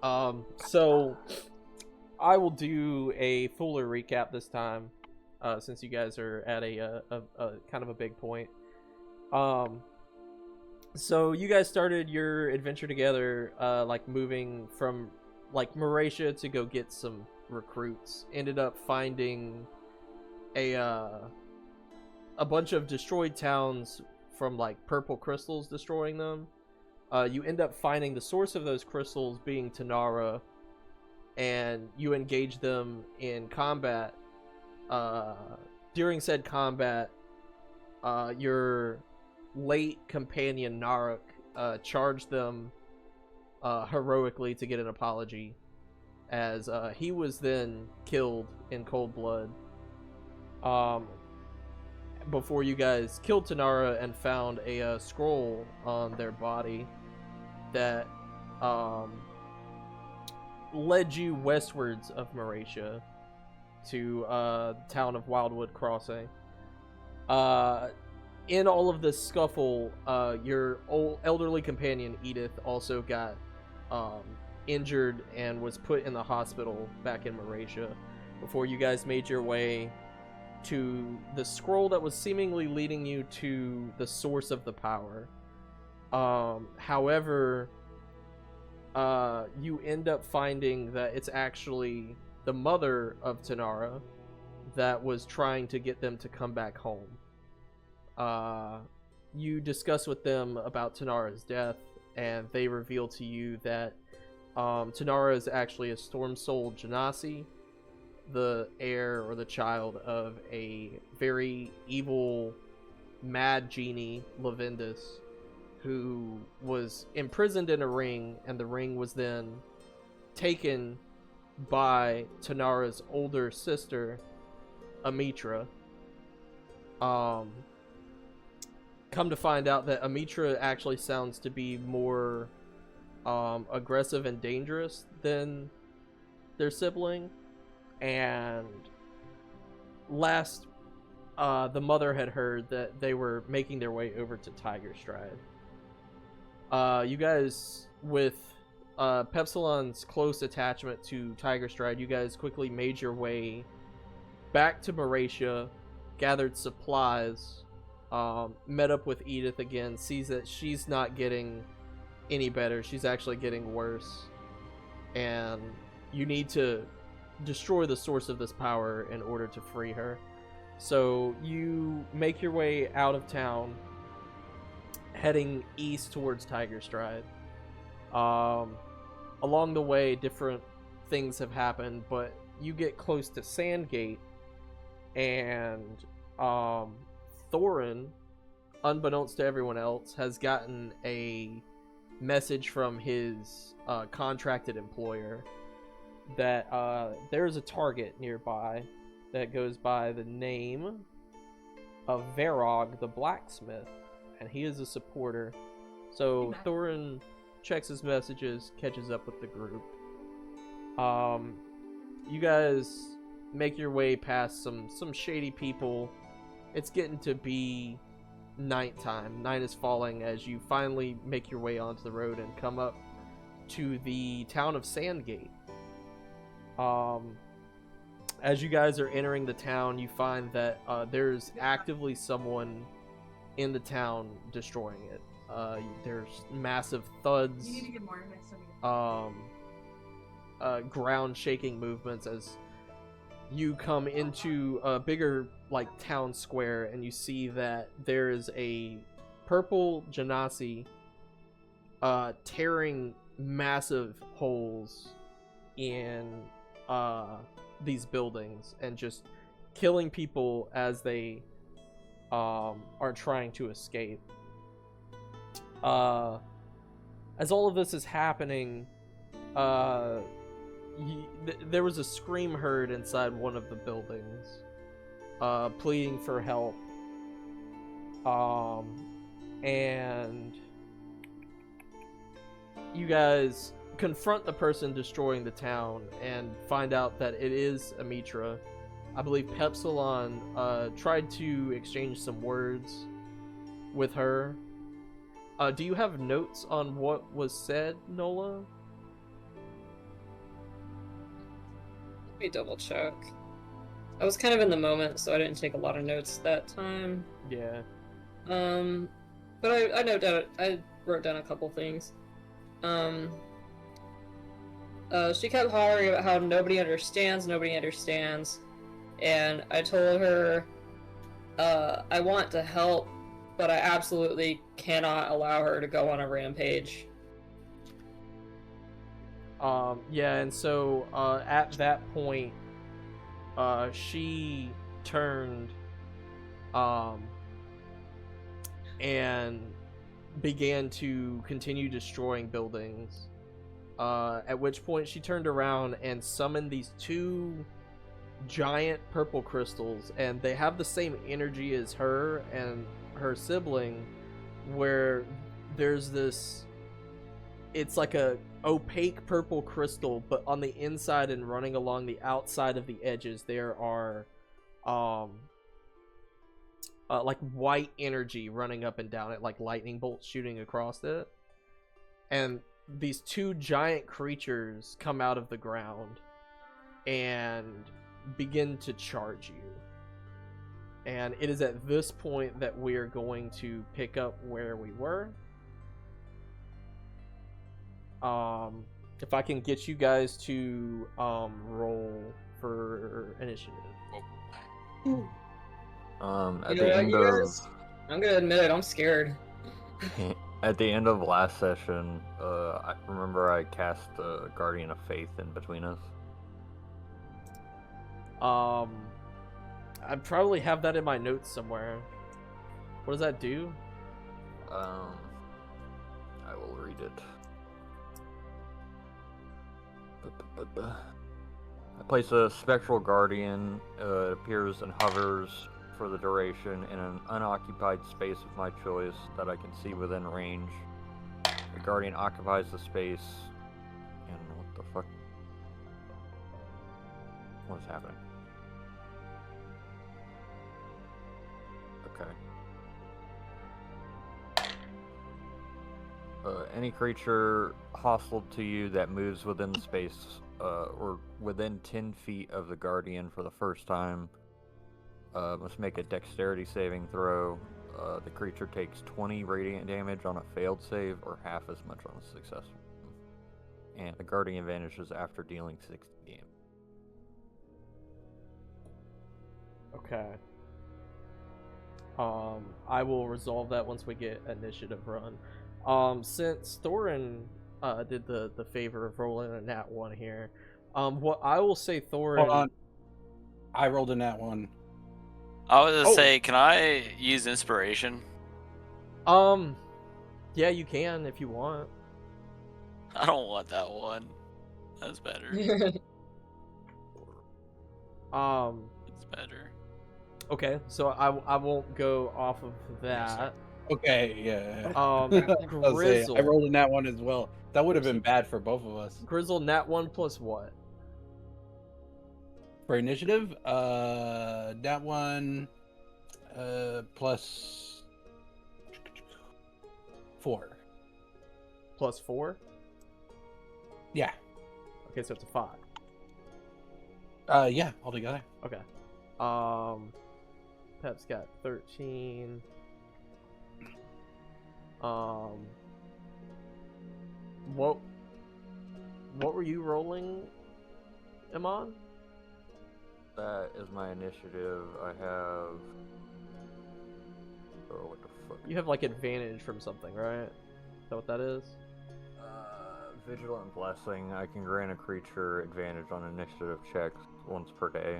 So I will do a fuller recap this time, since you guys are at a kind of a big point. Um, so you guys started your adventure together, like moving from like Mauritius to go get some recruits. Ended up finding a a bunch of destroyed towns from like purple crystals destroying them. You end up finding the source of those crystals being Tanara, and you engage them in combat. Uh, During said combat, your late companion Naruk charged them heroically to get an apology, as he was then killed in cold blood. Um, Before you guys killed Tanara and found a scroll on their body that um, led you westwards of Mauritia to the town of Wildwood Crossing. In all of this scuffle, your elderly companion Edith also got injured and was put in the hospital back in Mauritia before you guys made your way to the scroll that was seemingly leading you to the source of the power. However, you end up finding that it's actually the mother of Tanara that was trying to get them to come back home. You discuss with them about Tanara's death, and they reveal to you that Tanara is actually a Storm Soul Genasi, the heir or the child of a very evil mad genie, Lavendus, who was imprisoned in a ring, and the ring was then taken by Tanara's older sister, Ametra. Come to find out that Ametra actually sounds to be more aggressive and dangerous than their sibling. And last, the mother had heard that they were making their way over to Tiger Stride. You guys, with Pepsilon's close attachment to Tiger Stride, you guys quickly made your way back to Mauritia, gathered supplies, met up with Edith again, sees that she's not getting any better, she's actually getting worse, and you need to destroy the source of this power in order to free her. So you make your way out of town, heading east towards Tiger Stride. Along the way, different things have happened, but you get close to Sandgate, and Thorin, unbeknownst to everyone else, has gotten a message from his contracted employer that there's a target nearby that goes by the name of Varog the Blacksmith, and he is a supporter. So Thorin checks his messages, catches up with the group. You guys make your way past some shady people. It's getting to be nighttime. Night is falling as you finally make your way onto the road and come up to the town of Sandgate. As you guys are entering the town, you find that there's actively someone in the town destroying it. There's massive thuds, You need to get more next time. ground shaking movements as you come into a bigger like town square, and you see that there is a purple genasi tearing massive holes in these buildings and just killing people as they are trying to escape. As all of this is happening, there was a scream heard inside one of the buildings, pleading for help. And you guys confront the person destroying the town and find out that it is Ametra. I believe Pepsilon tried to exchange some words with her. Do you have notes on what was said, Nola? me double check. I was kind of in the moment, so I didn't take a lot of notes that time. Yeah. But I wrote down a couple things. She kept hollering about how nobody understands, and I told her, I want to help, but I absolutely cannot allow her to go on a rampage. Yeah, and so at that point, she turned and began to continue destroying buildings. At which point she turned around and summoned these two giant purple crystals, and they have the same energy as her and her sibling, where there's this, it's like a opaque purple crystal, but on the inside and running along the outside of the edges there are like white energy running up and down it, like lightning bolts shooting across it. And these two giant creatures come out of the ground and begin to charge you. And it is at this point that we're going to pick up where we were. If I can get you guys to roll for initiative. I'm gonna admit it, I'm scared. At the end of last session, I remember I cast the Guardian of Faith in between us. I probably have that in my notes somewhere. What does that do? I will read it. I place a Spectral Guardian. It appears and hovers for the duration in an unoccupied space of my choice that I can see within range. The Guardian occupies the space. And what the fuck? What is happening? Okay. Any creature hostile to you that moves within the space or within 10 feet of the Guardian for the first time must make a dexterity saving throw. The creature takes 20 radiant damage on a failed save or half as much on a successful. And the Guardian vanishes after dealing 60 damage. Okay. I will resolve that once we get initiative run. Since Thorin did the favor of rolling a nat 1 here, what I will say, Thorin. Hold on. I rolled a nat 1. I was gonna say, can I use inspiration? Yeah, you can if you want. I don't want that one. That's better. Yeah, It's better. Okay, so I won't go off of that. Okay, yeah. Grizzle. I rolled a nat 1 as well. That would have been bad for both of us. Grizzle, nat 1 plus what? For initiative, nat 1 plus 4. Plus 4? Yeah. Okay, so it's a 5. Yeah, altogether. Okay. Pep's got 13. What were you rolling, Eamon? That is my initiative. I have... Oh, what the fuck? You have like advantage from something, right? Is that what that is? Vigilant Blessing. I can grant a creature advantage on initiative checks once per day.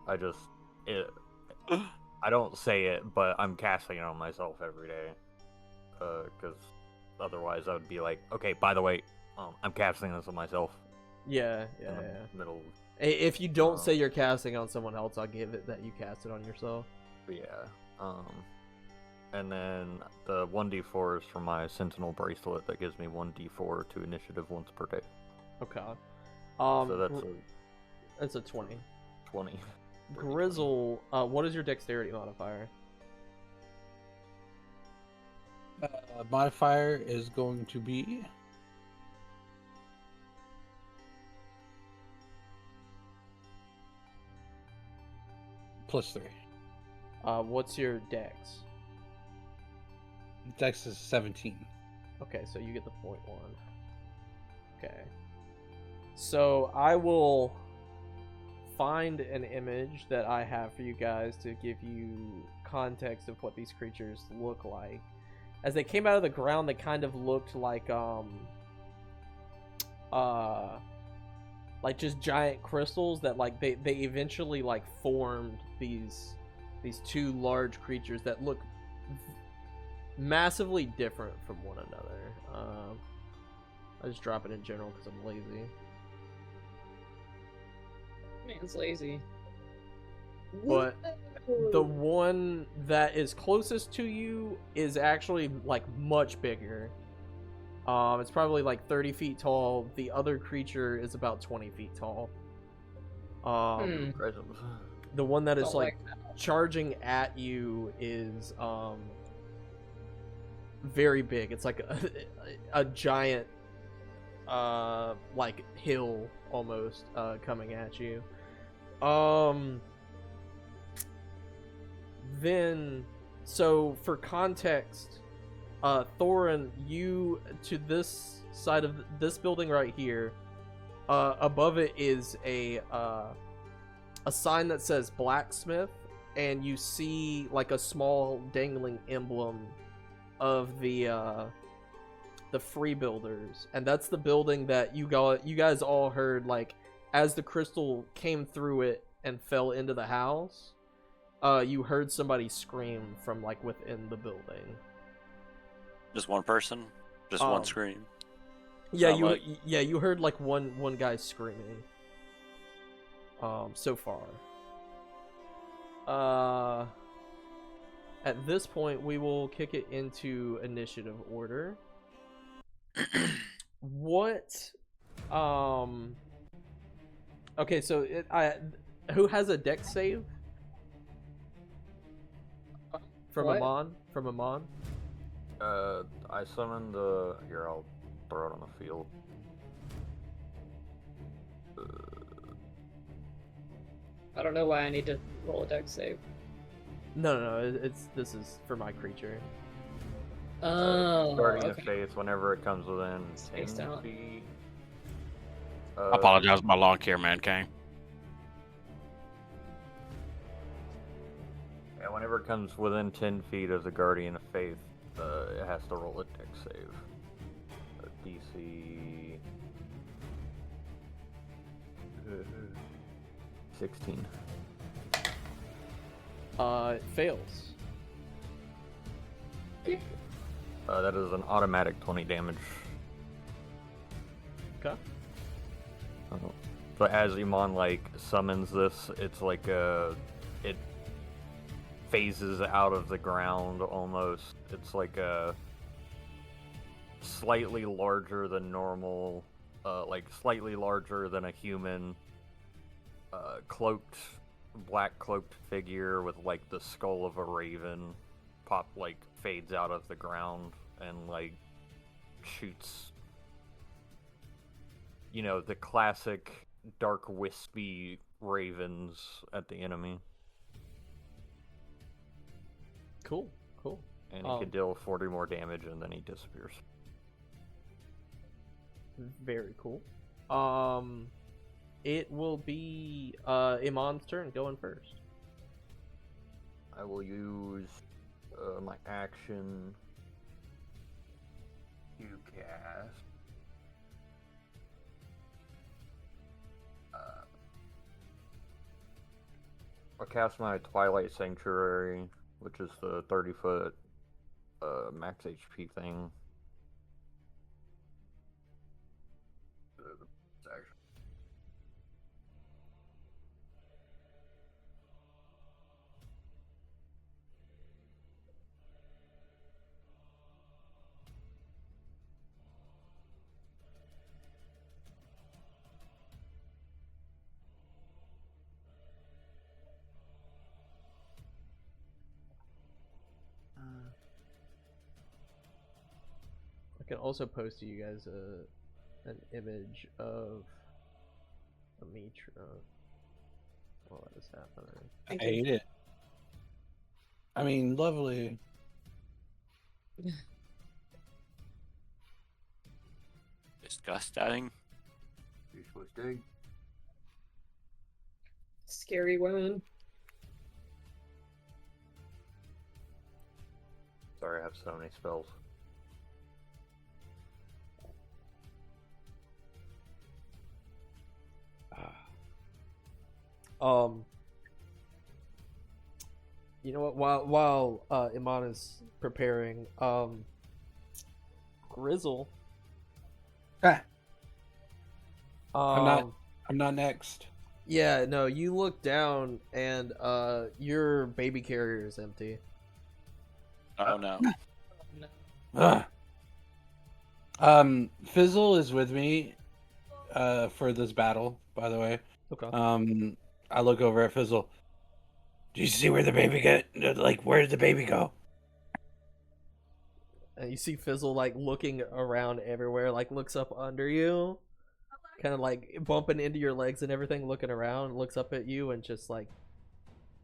I don't say it, but I'm casting it on myself every day. Because otherwise I would be like, okay, by the way, I'm casting this on myself. Yeah. Middle. If you don't say you're casting on someone else, I'll give it that you cast it on yourself. Yeah. And then the 1d4 is for my Sentinel Bracelet that gives me 1d4 to initiative once per day. Okay. So that's a 20. 20. Grizzle, what is your dexterity modifier? Modifier is going to be +3. What's your dex? Dex is 17. Okay, so you get the point 1. Okay. So I will find an image that I have for you guys to give you context of what these creatures look like. As they came out of the ground, they kind of looked like just giant crystals that like they eventually like formed these two large creatures that look massively different from one another. I just drop it in general because I'm lazy. Man's lazy. But the one that is closest to you is actually like much bigger. It's probably like 30 feet tall. The other creature is about 20 feet tall. The one that is like charging at you is very big. It's like a giant like hill almost coming at you. Then, so for context, Thorin, you to this side of this building right here, above it is a sign that says blacksmith, and you see like a small dangling emblem of the Freebuilders, and that's the building that you guys all heard like as the crystal came through it and fell into the house. You heard somebody scream from like within the building. Just one person? Just one scream? Yeah, Sound you heard like one guy screaming. So far. At this point, we will kick it into initiative order. What? Okay, so who has a dex save? From What? Eamon? From Eamon? I summoned the... Here, I'll throw it on the field. I don't know why I need to roll a dex save. No, this is for my creature. Oh, Guardian okay. of Faith, whenever it comes within 10 Spaced out. feet. I apologize, my lawn care man came. Yeah, whenever it comes within 10 feet of the Guardian of Faith, it has to roll a dex save. DC 16. It fails. That is an automatic 20 damage. Okay. So as Eamon like summons this, it's like it phases out of the ground almost. It's like a slightly larger than normal, like slightly larger than a human, black cloaked figure with like the skull of a raven fades out of the ground and like shoots, you know, the classic dark wispy ravens at the enemy. Cool. And he can deal 40 more damage and then he disappears. Very cool. It will be Iman's turn, going first. I will use my action to cast. I'll cast my Twilight Sanctuary, which is the 30-foot max HP thing. I can also post to you guys an image of Ametra. What is happening? I hate it. I mean, lovely. Disgusting. Scary women. Sorry, I have so many spells. You know what? While Eamon is preparing, Grizzle. Ah, Um, I'm not next. Yeah, no. You look down and your baby carrier is empty. Oh no. Ugh. Fizzle is with me for this battle, by the way. Okay. I look over at Fizzle. Do you see where the baby got? Like, where did the baby go? And you see Fizzle like looking around everywhere, like looks up under you, kind of like bumping into your legs and everything, looking around, looks up at you, and just like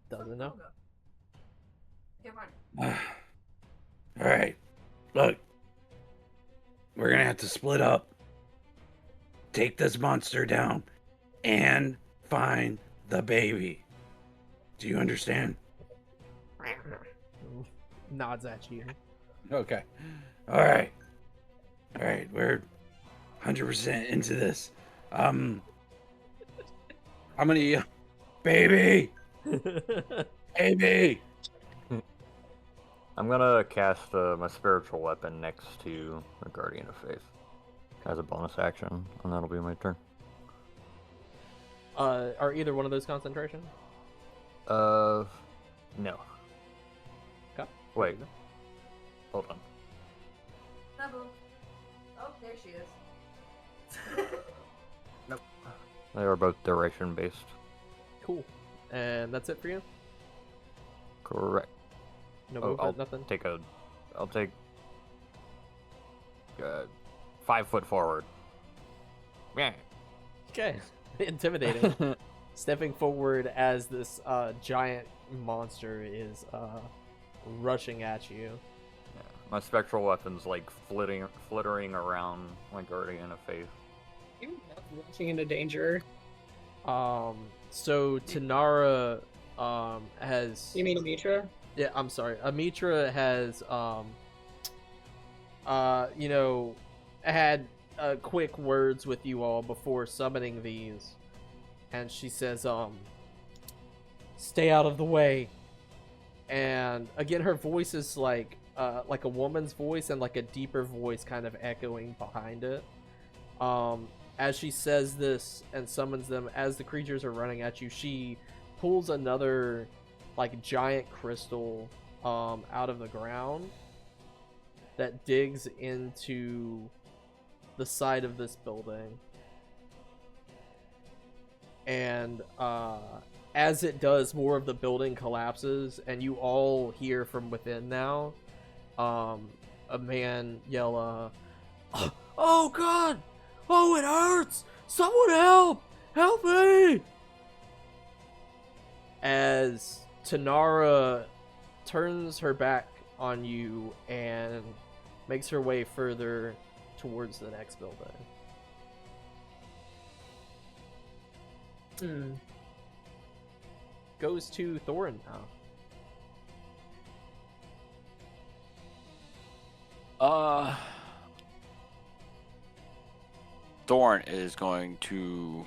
doesn't know. All right, look, we're gonna have to split up, take this monster down, and find the baby. Do you understand? Nods at you. Okay. All right. We're 100% into this. I'm gonna yell, baby, baby. I'm gonna cast my spiritual weapon next to the Guardian of Faith as a bonus action, and that'll be my turn. Are either one of those concentration? No. Okay. Wait. Hold on. Oh, there she is. They are both duration based. Cool. And that's it for you? Correct. No Oh, movement, nothing? I'll take 5 foot forward. Yeah. Okay. Intimidating. Stepping forward as this giant monster is rushing at you. Yeah. My spectral weapon's like flittering around my Guardian of Faith. You love rushing into danger. So Tanara has... You mean Ametra? Yeah, I'm sorry. Ametra has had quick words with you all before summoning these. And she says, stay out of the way. And again, her voice is like a woman's voice and like a deeper voice kind of echoing behind it. As she says this and summons them, as the creatures are running at you, she pulls another like giant crystal out of the ground that digs into the side of this building. And as it does, more of the building collapses, and you all hear from within now a man yell, "Oh God! Oh, it hurts! Someone help! Help me!" As Tanara turns her back on you and makes her way further towards the next building. Goes to Thorin now. Thorn is going to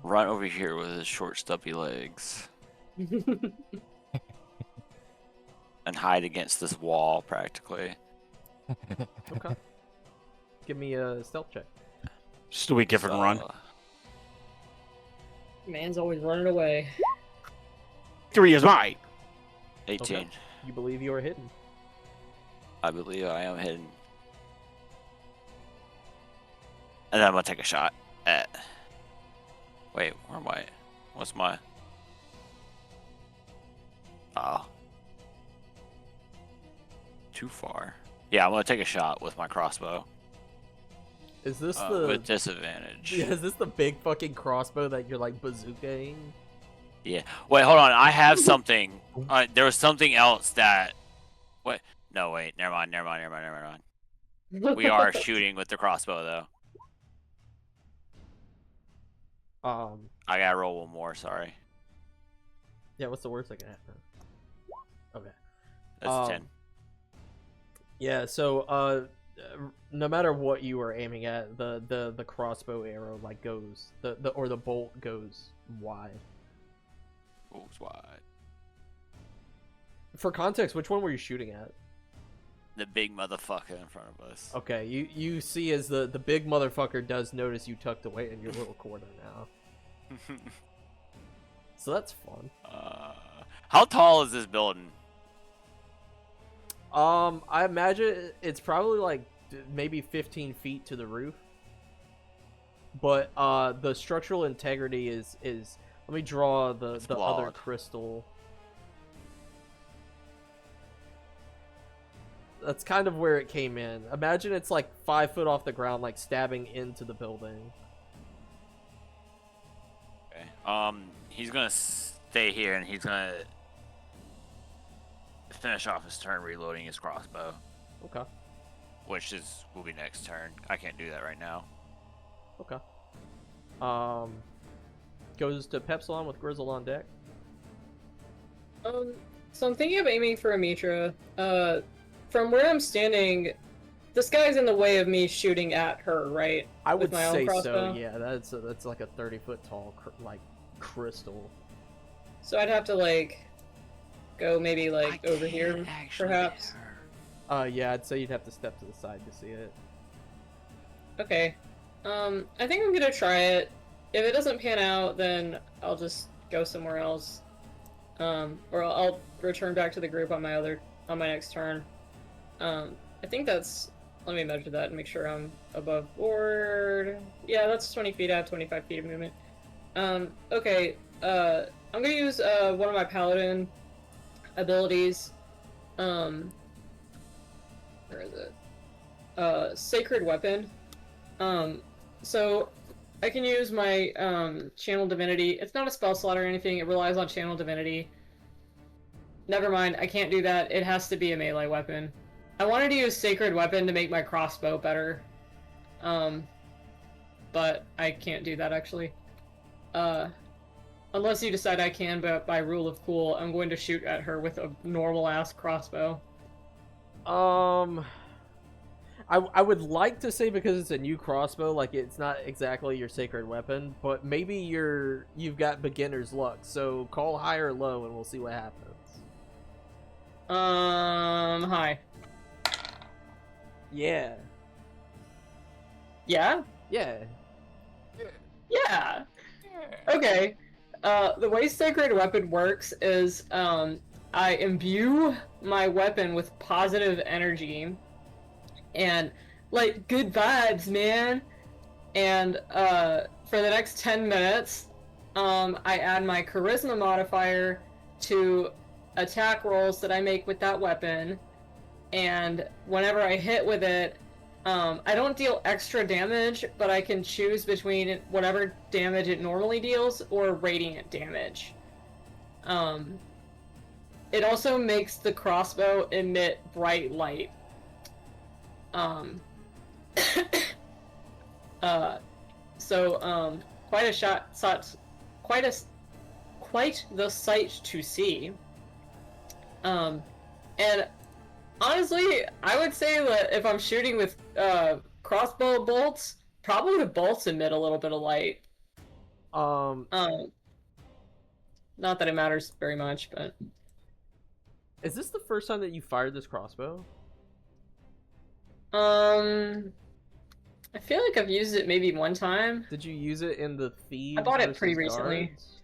run over here with his short, stubby legs and hide against this wall, practically. Okay. Give me a stealth check. Just a weak different run. Man's always running away. 3 is mine. 18. Okay. You believe you are hidden. I believe I am hidden. And then I'm gonna take a shot at. Wait, where am I? What's my? Oh. Too far. Yeah, I'm gonna take a shot with my crossbow. Is this the with disadvantage? Yeah, is this the big fucking crossbow that you're like bazookaing? Yeah. Wait, hold on. I have something. There was something else that. What? No, wait. Never mind. We are shooting with the crossbow, though. I gotta roll one more. Sorry. Yeah. What's the worst that can happen? Okay. That's 10. Yeah. So no matter what you are aiming at, the crossbow arrow like goes the bolt goes wide. Goes wide. For context, which one were you shooting at? The big motherfucker in front of us. Okay, you see as the big motherfucker does notice you tucked away in your little corner now. So that's fun. How tall is this building? I imagine it's probably like maybe 15 feet to the roof. But the structural integrity is let me draw the other crystal. That's kind of where it came in. Imagine it's like 5 foot off the ground, like stabbing into the building. Okay. He's gonna stay here and he's gonna finish off his turn reloading his crossbow. Okay. Which will be next turn. I can't do that right now. Okay. Goes to Pepsilon with Grizzle on deck. So I'm thinking of aiming for Ametra. From where I'm standing, this guy's in the way of me shooting at her, right? I would With my own say crossbow? so. Yeah, that's like a 30-foot tall like crystal. So I'd have to like go maybe like over here, perhaps. Yeah, I'd say you'd have to step to the side to see it. Okay. I think I'm gonna try it. If it doesn't pan out, then I'll just go somewhere else. Or I'll return back to the group on my next turn. I think that's. Let me measure that and make sure I'm above board. Yeah, that's 20 feet. I have 25 feet of movement. Okay. I'm gonna use one of my paladin abilities. Where is it? Sacred weapon. So I can use my channel divinity. It's not a spell slot or anything. It relies on channel divinity. Never mind. I can't do that. It has to be a melee weapon. I wanted to use sacred weapon to make my crossbow better. But I can't do that actually. Unless you decide I can, but by rule of cool, I'm going to shoot at her with a normal ass crossbow. I would like to say because it's a new crossbow, like it's not exactly your sacred weapon, but maybe you've got beginner's luck. So call high or low, and we'll see what happens. High. Yeah. Yeah? Yeah. Yeah. Okay. The way sacred weapon works is, I imbue my weapon with positive energy. And, like, good vibes, man. And, for the next 10 minutes, I add my charisma modifier to attack rolls that I make with that weapon. And whenever I hit with it, I don't deal extra damage, but I can choose between whatever damage it normally deals or radiant damage. It also makes the crossbow emit bright light. Quite the sight to see. And honestly, I would say that if I'm shooting with crossbow bolts, probably the bolts emit a little bit of light. Not that it matters very much, but Is this the first time that you fired this crossbow? I feel like I've used it maybe one time. Did you use it in the thieves? I bought it pretty versus recently. guards?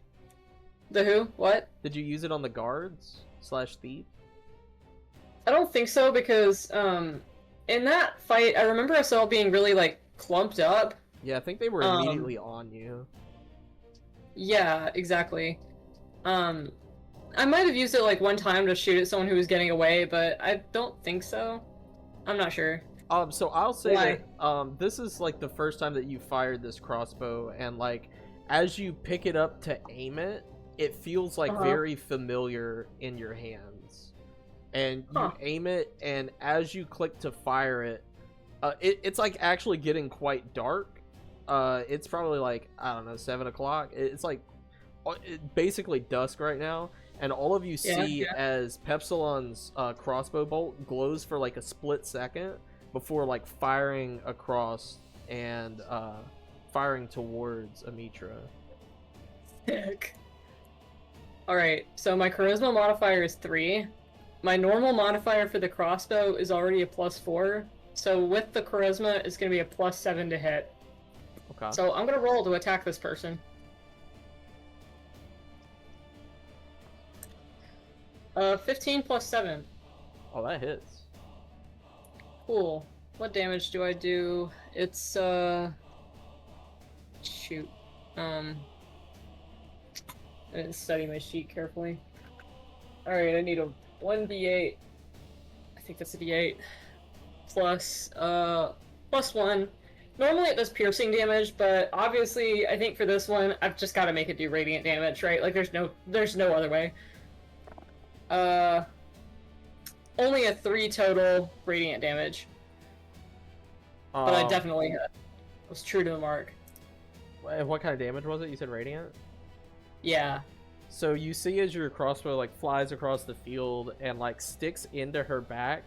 The who? What? Did you use it on the guards / thief? I don't think so because in that fight, I remember us all being really like clumped up. Yeah, I think they were immediately on you. Yeah, exactly. I might have used it like one time to shoot at someone who was getting away, but I don't think so. I'm not sure. So I'll say Why? that this is like the first time that you fired this crossbow, and like as you pick it up to aim it, it feels like very familiar in your hands. And you aim it, and as you click to fire it, it's like actually getting quite dark. It's probably like, I don't know, 7 o'clock. It's like basically dusk right now, and all of you see as Pepsilon's crossbow bolt glows for like a split second before like firing across and firing towards Ametra. Sick. Alright, so my charisma modifier is 3. My normal modifier for the crossbow is already a +4. So with the charisma, it's going to be a +7 to hit. Okay. So I'm going to roll to attack this person. 15 + 7. Oh, that hits. Cool. What damage do I do? It's, shoot. I didn't study my sheet carefully. Alright, I need a 1d8. I think that's a d8. Plus, +1. Normally it does piercing damage, but obviously, I think for this one, I've just got to make it do radiant damage, right? Like, there's no other way. Only a 3 total radiant damage. But I definitely was true to the mark. What kind of damage was it? You said radiant? Yeah. So you see as your crossbow like flies across the field and like sticks into her back,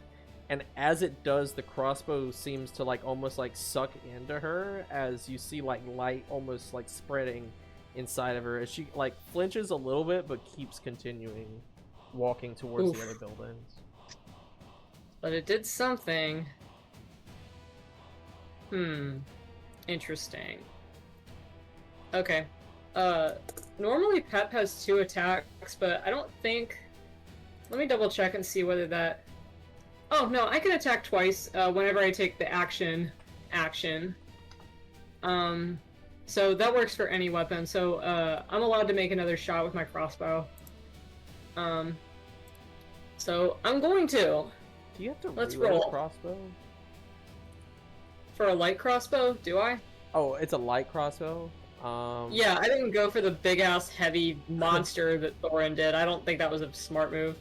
and as it does, the crossbow seems to like almost like suck into her as you see like light almost like spreading inside of her as she like flinches a little bit but keeps continuing walking towards the other buildings. But it did something. Interesting. Okay. Normally Pep has 2 attacks, but I don't think... Let me double check and see whether that... Oh, no, I can attack twice whenever I take the action. So that works for any weapon, so I'm allowed to make another shot with my crossbow. So I'm going to. Do you have to Let's reload roll. a crossbow? For a light crossbow, do I? Oh, it's a light crossbow? Yeah, I didn't go for the big-ass heavy monster that Thorin did. I don't think that was a smart move.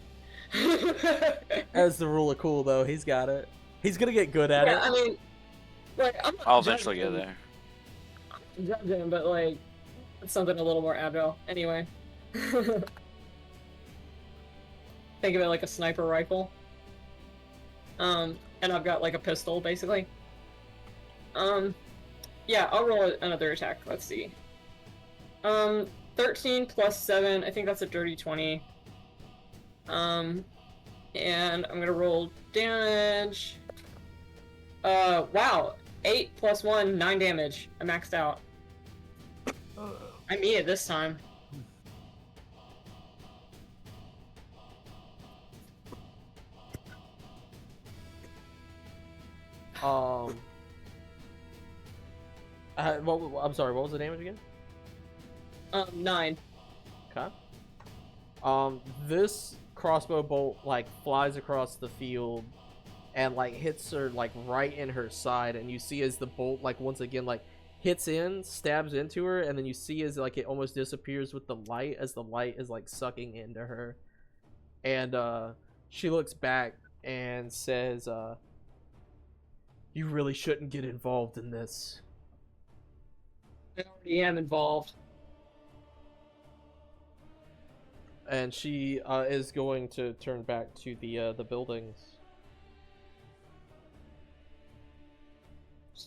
As the rule of cool, though, he's got it. He's gonna get good at it. I mean, like, I'm not I'll eventually get judging- there. I'm judging, but, like, it's something a little more agile. Anyway. Think of it like a sniper rifle. And I've got, like, a pistol, basically. Yeah, I'll roll another attack. Let's see. 13 + 7. I think that's a dirty 20. And I'm gonna roll damage. Wow. 8 + 1, 9 damage. I maxed out. I mean it this time. I'm sorry, what was the damage again? 9. Okay. This crossbow bolt like flies across the field and like hits her like right in her side, and you see as the bolt like once again like hits in, stabs into her, and then you see as like it almost disappears with the light as the light is like sucking into her. And she looks back and says, you really shouldn't get involved in this. I already am involved. And she is going to turn back to the buildings.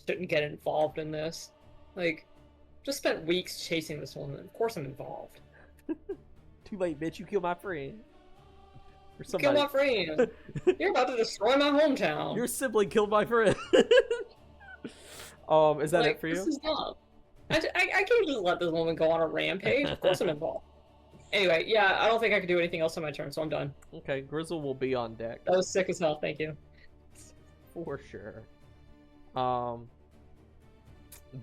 Shouldn't get involved in this. Like, just spent weeks chasing this woman. Of course I'm involved. Too late, bitch. You killed my friend. Or Kill my friend. You're about to destroy my hometown. Your sibling killed my friend. Is that it for you? This is dumb. I can't just let this woman go on a rampage. Of course I'm involved. Anyway, yeah, I don't think I can do anything else on my turn, so I'm done. Okay, Grizzle will be on deck. That was sick as hell, thank you. For sure.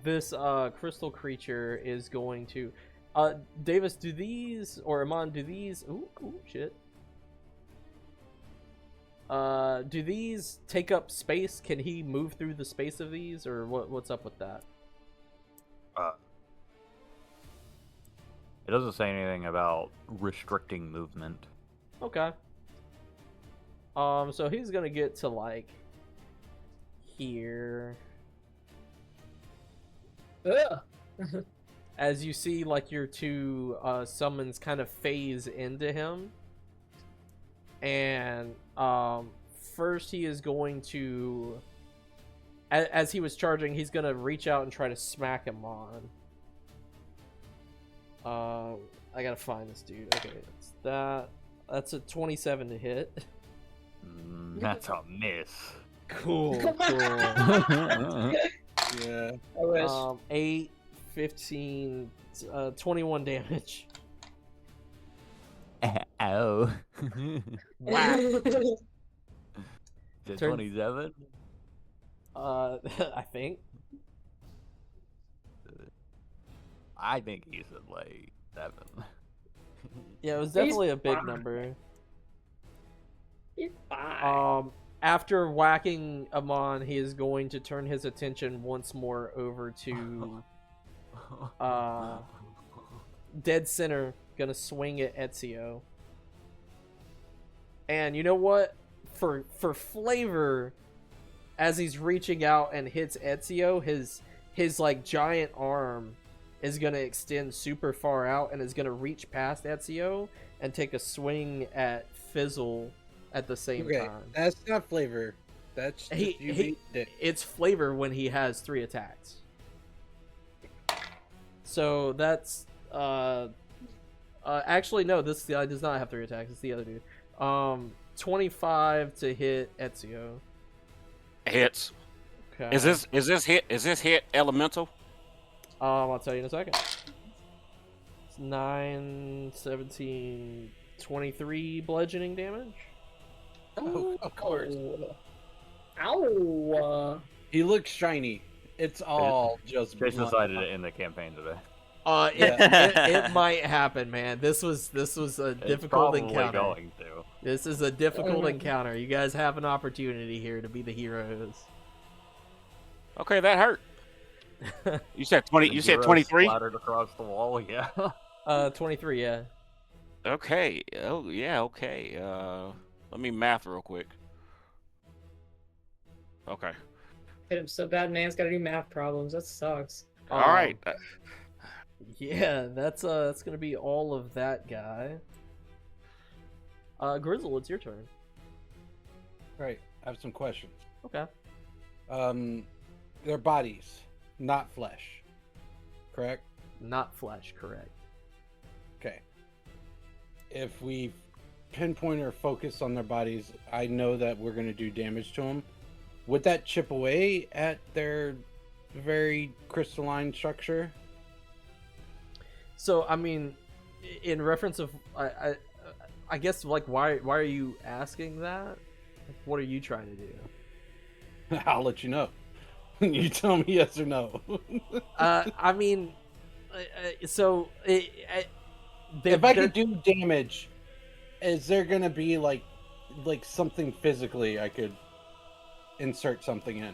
This crystal creature is going to... Davis, do these... Or Eamon, do these... Ooh, shit. Do these take up space? Can he move through the space of these, or what's up with that? It doesn't say anything about restricting movement. Okay. So he's gonna get to like here. Ugh. As you see, like your two summons kind of phase into him, and first he is going to, as he was charging, he's gonna reach out and try to smack him on. I gotta find this dude. Okay, it's that. That's a 27 to hit. That's a miss. Cool. Yeah. I wish. 8, 15, 21 damage. Ow. Wow. Is it Turn- 27? I think. I think he said like 7. Yeah, it was definitely a big number. He's fine. After whacking Amon, he is going to turn his attention once more over to Dead Center, gonna swing at Ezio. And you know what? For flavor, as he's reaching out and hits Ezio, his like giant arm is gonna extend super far out and is gonna reach past Ezio and take a swing at Fizzle at the same time. That's not flavor. That's just you beat it. It's flavor when he has 3 attacks. So that's actually no, this guy does not have 3 attacks. It's the other dude. 25 to hit Ezio. Hits. Okay. Is this hit elemental? I'll tell you in a second. It's 9, 17, 23 bludgeoning damage. Oh, of course. Ow. He looks shiny. It's all just Chase blood. decided to end the campaign today. It might happen, man. This was a It's difficult probably encounter. going to. This is a difficult encounter. You guys have an opportunity here to be the heroes. Okay, that hurt. You said 20. The You said hero 23. Splattered across the wall. Yeah. 23, yeah. Okay. Oh yeah. Okay. Let me math real quick. Okay. Hit him so bad, man's got to do math problems. That sucks. All right. Yeah, that's gonna be all of that guy. Grizzle, it's your turn. Right. I have some questions. Okay. Their bodies, not flesh. Correct? Not flesh, correct. Okay. If we pinpoint or focus on their bodies, I know that we're going to do damage to them. Would that chip away at their very crystalline structure? So, I mean, in reference of, I guess, like, why are you asking that? What are you trying to do? I'll let you know. You tell me yes or no. I mean, so if I could do damage, is there gonna be like something physically I could insert something in?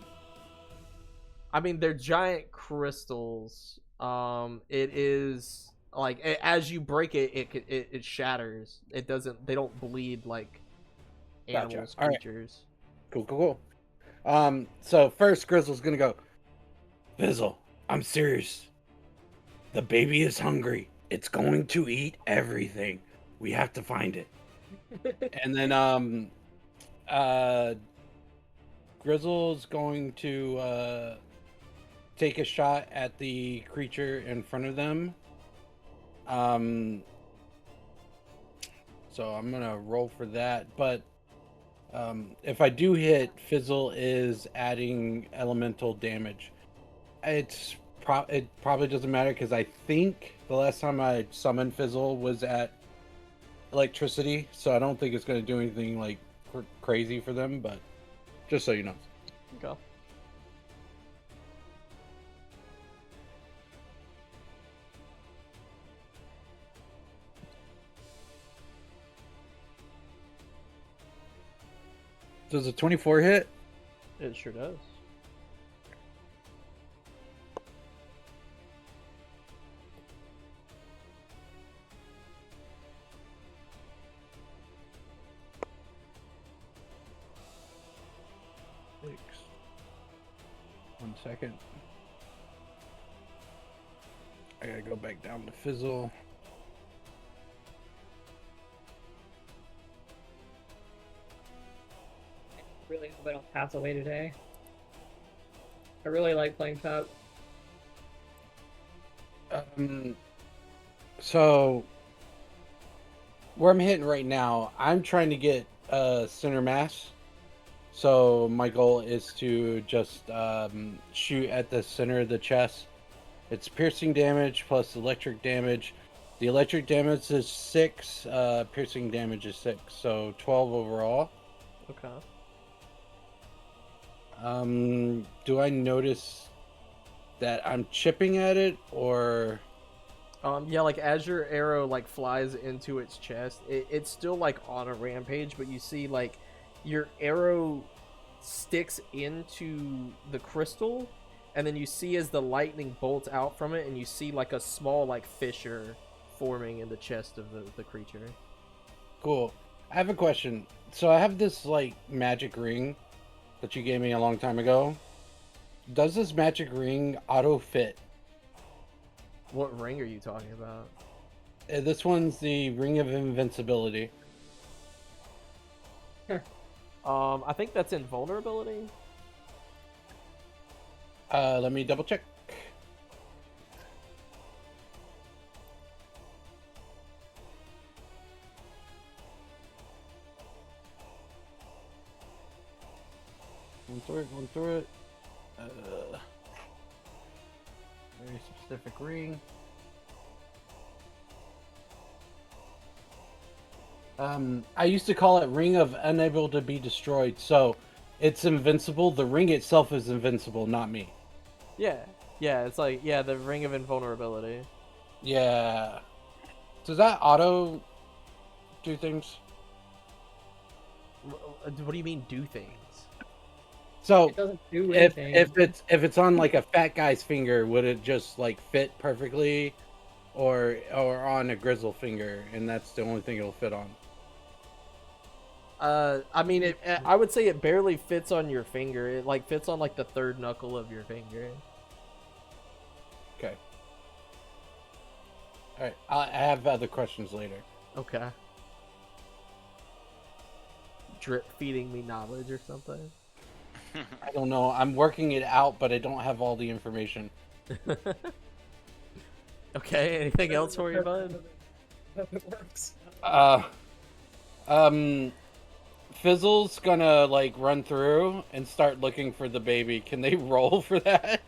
I mean, they're giant crystals. It is like as you break it, it shatters. It doesn't. They don't bleed like animals, All right. creatures. Cool. So first Grizzle's gonna go, Fizzle, I'm serious. The baby is hungry. It's going to eat everything. We have to find it. And then Grizzle's going to take a shot at the creature in front of them. So I'm gonna roll for that, but if I do hit, Fizzle is adding elemental damage. It probably doesn't matter because I think the last time I summoned Fizzle was at electricity, so I don't think it's going to do anything like crazy for them, but just so you know. Okay. Does a 24 hit? It sure does. Six. 1 second. I gotta go back down to Fizzle. Really hope I don't pass away today. I really like playing Pep. So where I'm hitting right now, I'm trying to get center mass. So my goal is to just shoot at the center of the chest. It's piercing damage plus electric damage. The electric damage is 6, piercing damage is 6, so 12 overall. Okay. Do I notice that I'm chipping at it, or? Yeah, like as your arrow like flies into its chest, it's still like on a rampage, but you see like your arrow sticks into the crystal, and then you see as the lightning bolts out from it, and you see like a small like fissure forming in the chest of the creature. Cool. I have a question. So I have this like magic ring that you gave me a long time ago. Does this magic ring auto fit? What ring are you talking about? This one's the Ring of Invincibility. I think that's invulnerability. Let me double check. Going through it. Very specific ring. I used to call it Ring of Unable to be Destroyed, so it's invincible. The ring itself is invincible, not me. Yeah, it's like the ring of invulnerability. Yeah. Does that auto do things? What do you mean do things? So It doesn't do if anything. if it's on like a fat guy's finger, would it just like fit perfectly, or on a Grizzle finger, and that's the only thing it'll fit on? I mean, I would say it barely fits on your finger. It like fits on like the third knuckle of your finger. Okay. All right. I have other questions later. Okay. Drip feeding me knowledge or something. I don't know. I'm working it out, but I don't have all the information. Okay. Anything else for you, bud? It works. Fizzle's gonna like run through and start looking for the baby. Can they roll for that?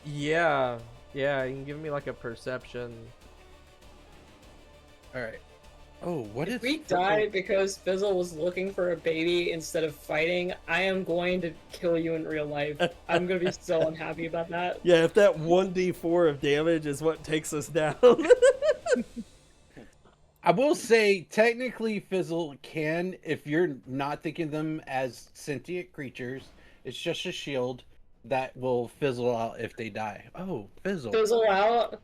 Yeah. Yeah, you can give me like a perception. All right. Oh, what If is we die because Fizzle was looking for a baby instead of fighting, I am going to kill you in real life. I'm going to be so unhappy about that. Yeah, if that 1d4 of damage is what takes us down. I will say, technically, Fizzle can, if you're not thinking them as sentient creatures, it's just a shield that will fizzle out if they die. Oh, Fizzle. Fizzle out?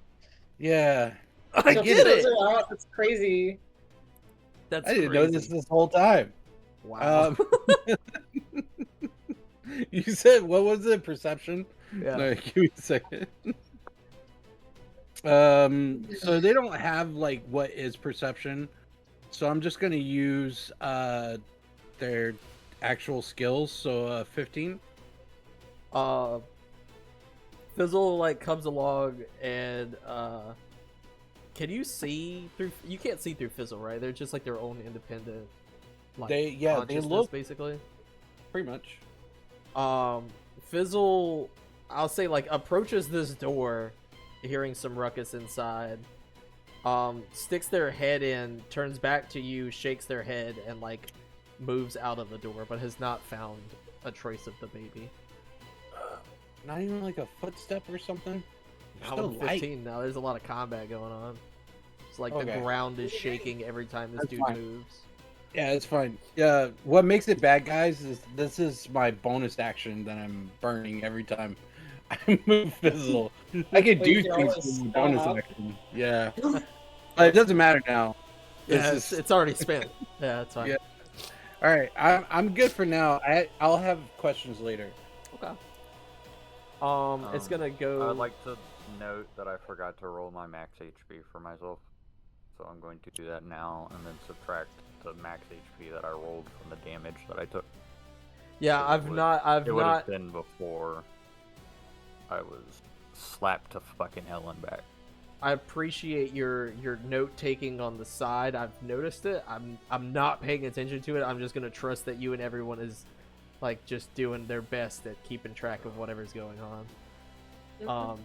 Yeah. I So get it. Fizzle out? That's crazy. That's I didn't know this whole time. Wow. You said, what was it? Perception? Yeah. No, give me a second. So they don't have like what is perception. So I'm just gonna use their actual skills. So 15. Fizzle like comes along and can you see through? You can't see through Fizzle, right? They're just like their own independent. Like, They consciousness, look basically. pretty much. Fizzle, I'll say like approaches this door, hearing some ruckus inside. Sticks their head in, turns back to you, shakes their head, and like moves out of the door, but has not found a trace of the baby. Not even like a footstep or something. Now Still I'm 15 now. There's a lot of combat going on. It's like the Okay. ground is shaking every time this That's dude fine. moves. Yeah, it's fine. Yeah, what makes it bad, guys, is this is my bonus action that I'm burning every time I move Fizzle. I can Well, do you can things always with my bonus stop. action. Yeah, but it doesn't matter now. Yeah, This is it's already spent. Yeah, that's fine. Yeah. all right. I'm good for now. I'll have questions later. Okay. It's gonna I'd go. like to note that I forgot to roll my max HP for myself, so I'm going to do that now and then subtract the max HP that I rolled from the damage that I took. Yeah, It I've would- not. It would have been before I was slapped to fucking hell and back. I appreciate your note taking on the side. I've noticed it. I'm not paying attention to it. I'm just gonna trust that you and everyone is like just doing their best at keeping track of whatever's going on.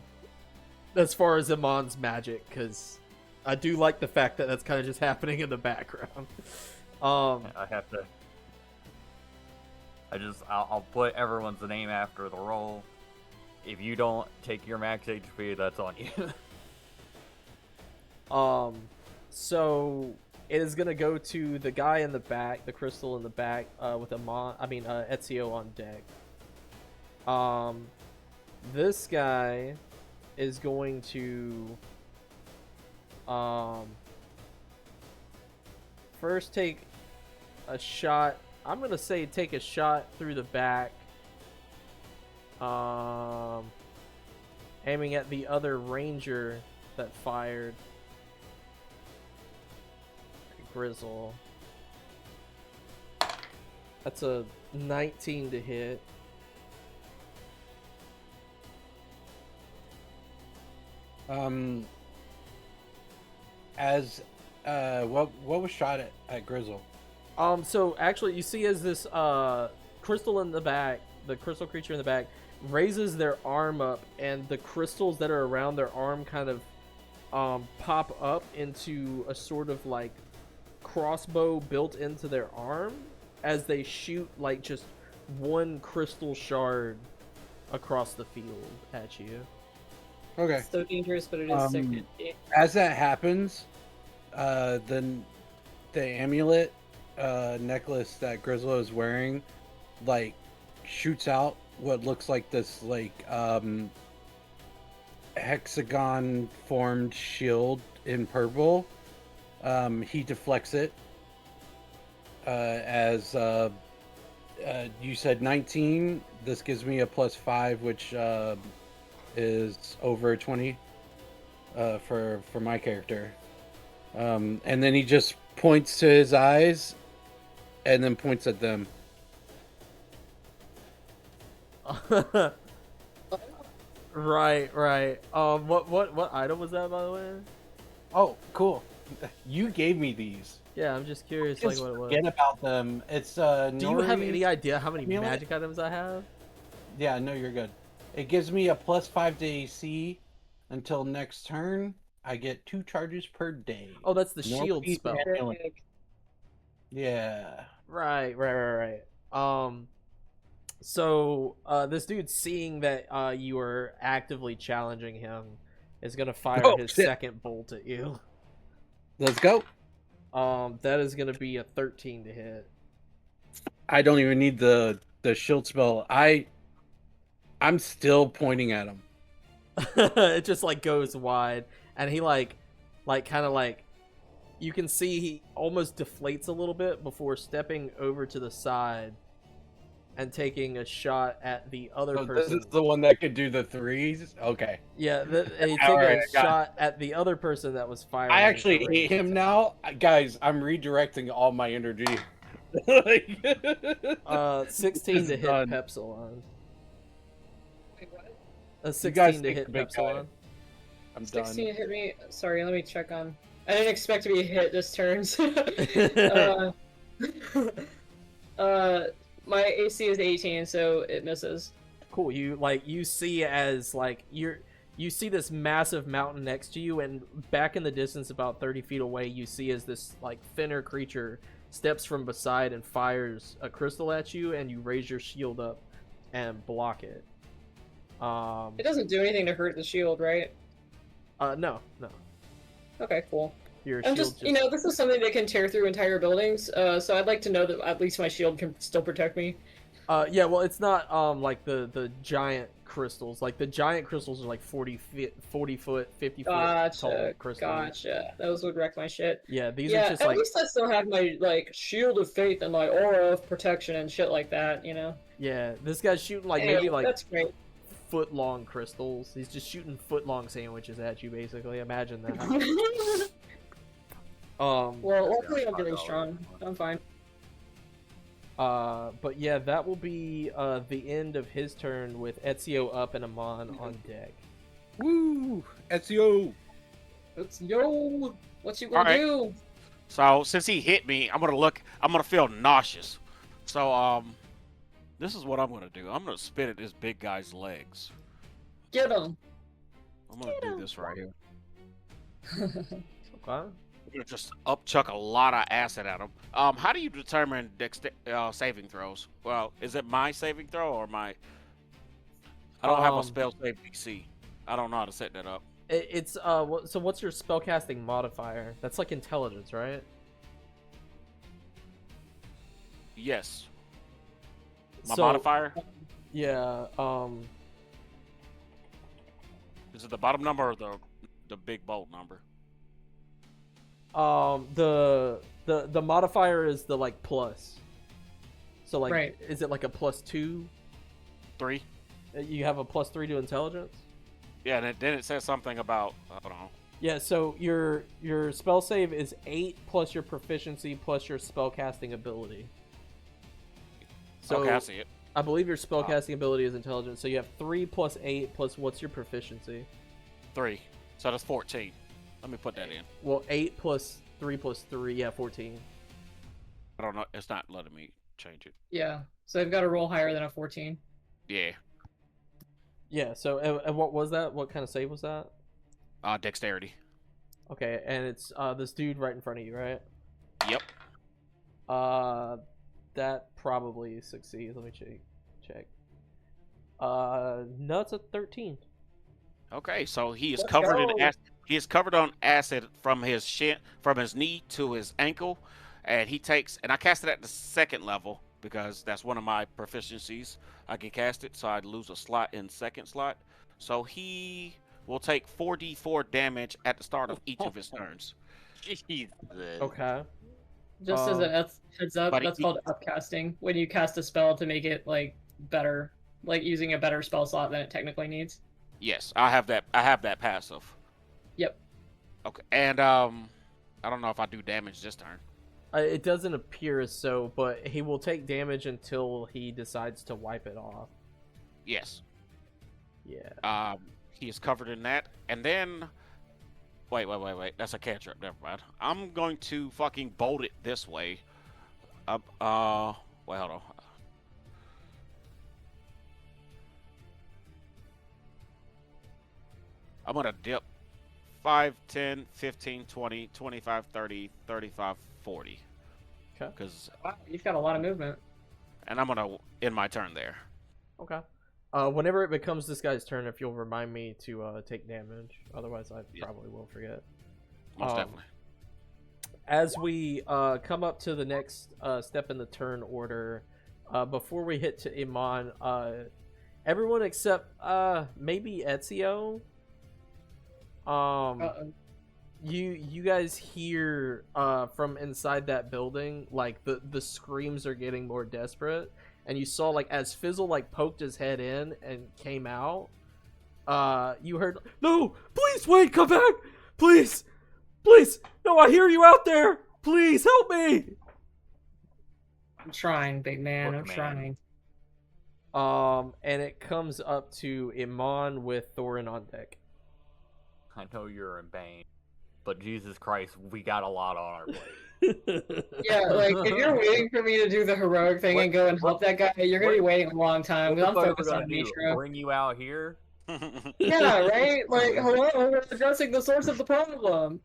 As far as Amon's magic, because I do like the fact that that's kind of just happening in the background. I have to. I'll put everyone's name after the roll. If you don't take your max HP, that's on you. So it is gonna go to the guy in the back, the crystal in the back, with Ezio on deck. This guy is going to first take a shot. I'm gonna say take a shot through the back, aiming at the other ranger that fired. Grizzle. That's a 19 to hit. What was shot at Grizzle? So actually, you see as this crystal in the back, the crystal creature in the back, raises their arm up, and the crystals that are around their arm kind of pop up into a sort of like crossbow built into their arm as they shoot like just one crystal shard across the field at you. Okay. It's so dangerous, but it is sick. As that happens, then the amulet necklace that Grizzle is wearing, like, shoots out what looks like this like hexagon formed shield in purple. He deflects it as you said 19. This gives me a +5, which is over 20 for my character. And then he just points to his eyes and then points at them. Right. What item was that, by the way? Oh, cool. You gave me these. Yeah, I'm just curious, Just like what it was. forget about them. It's Do you have Nori- any idea how many amulet? magic items I have? Yeah, no, you're good. It gives me a +5 to AC until next turn. I get 2 charges per day. Oh, that's the No shield piece spell. amulet. Yeah. Right. So this dude, seeing that you are actively challenging him, is gonna fire Oh, his shit. second bolt at you. Let's go. That is gonna be a 13 to hit. I don't even need the shield spell. I'm still pointing at him. It just like goes wide, and he like kind of like, you can see he almost deflates a little bit before stepping over to the side and taking a shot at the other So this person. is the one that could do the 3s? Okay. Yeah, and he All took right, a I got it. shot at the other person that was firing. I actually a hate ranged him attack. now. Guys, I'm redirecting all my energy. 16 This to is hit done. Pepsilon. Wait, what? A You 16 guys to take hit the big guy. Pepsilon. I'm 16 done. hit me. Sorry, let me check on. I didn't expect to be hit this turn. My AC is 18, so it misses. Cool. You see as like you see this massive mountain next to you, and back in the distance about 30 feet away, you see as this like thinner creature steps from beside and fires a crystal at you, and you raise your shield up and block it. It doesn't do anything to hurt the shield, right? No. Okay, cool. Your I'm shield just, you know, this is something that can tear through entire buildings, so I'd like to know that at least my shield can still protect me. Yeah, well, it's not like the giant crystals. Like the giant crystals are like 40 foot, 50 foot tall crystals. Gotcha. Those would wreck my shit. Yeah, these Yeah, are just at like least I still have my like shield of faith and my aura of protection and shit like that, you know. yeah. This guy's shooting like Anyway, maybe like that's great. foot long crystals. He's just shooting foot long sandwiches at you, basically. Imagine that. Well, luckily I'm very strong. I'm fine. But yeah, that will be the end of his turn with Ezio up and Amon on deck. Woo! Ezio! Let's yo. What you gonna do? So since he hit me, I'm gonna feel nauseous. So this is what I'm gonna do. I'm gonna spit at this big guy's legs. Get him. I'm gonna do this right here. Okay. I'm gonna just upchuck a lot of acid at him. How do you determine saving throws? Well, is it my saving throw or my? I don't have a spell save DC. I don't know how to set that up. It's so what's your spellcasting modifier? That's like intelligence, right? Yes. My So- modifier? Yeah. Is it the bottom number or the big bold number? The modifier is the like plus. So like, Right. is it like a +2? 3? You have a +3 to intelligence. Yeah, and then it says something about I don't know. Yeah. So your spell save is 8 plus your proficiency plus your spellcasting ability. So Okay, I see it. I believe your spellcasting ability is intelligence. So you have 3 plus 8 plus what's your proficiency? 3. So that's 14. Let me put that in. Well, 8 plus 3 plus 3, yeah, 14. I don't know. It's not letting me change it. Yeah. So I've got to roll higher than a 14. Yeah. Yeah. So and what was that? What kind of save was that? Dexterity. Okay, and it's this dude right in front of you, right? Yep. That probably succeeds. Let me check. No, it's a 13. Okay, so he is Let's covered in go. acid. He is covered on acid from his from his knee to his ankle, and he takes. And I cast it at the second level because that's one of my proficiencies. I can cast it, so I lose a slot in second slot. So he will take 4d4 damage at the start of each of his turns. Jesus. Okay. Just as a heads up, but that's he- called upcasting. When you cast a spell to make it like better, like using a better spell slot than it technically needs. Yes, I have that. I have that passive. Yep. Okay, and I don't know if I do damage this turn. It doesn't appear as so, but he will take damage until he decides to wipe it off. Yes. Yeah. He is covered in that, and then. Wait. That's a cantrip. Never mind. I'm going to fucking bolt it this way. Wait, hold on. I'm gonna dip 5, 10, 15, 20, 25, 30, 35, 40. Okay. Because, Wow, you've got a lot of movement. and I'm gonna end my turn there. Okay. Whenever it becomes this guy's turn, if you'll remind me to take damage, otherwise I Yeah. probably will forget. Most definitely. As we come up to the next step in the turn order, before we hit to Iman, everyone except maybe Ezio. You guys hear from inside that building, like the screams are getting more desperate, and you saw like as Fizzle like poked his head in and came out, you heard, "No, please wait, come back, please, no, I hear you out there, please help me." I'm trying, big man. Look, I'm man. trying. And it comes up to Iman with Thorin on deck. I know you're in pain, but Jesus Christ, we got a lot on our plate. Yeah, like if you're waiting for me to do the heroic thing and go and help that guy, you're gonna be waiting a long time. What I'm the fuck focused we on gonna do? Mishra. Bring you out here? Yeah, right. Like, hello, we're addressing the source of the problem.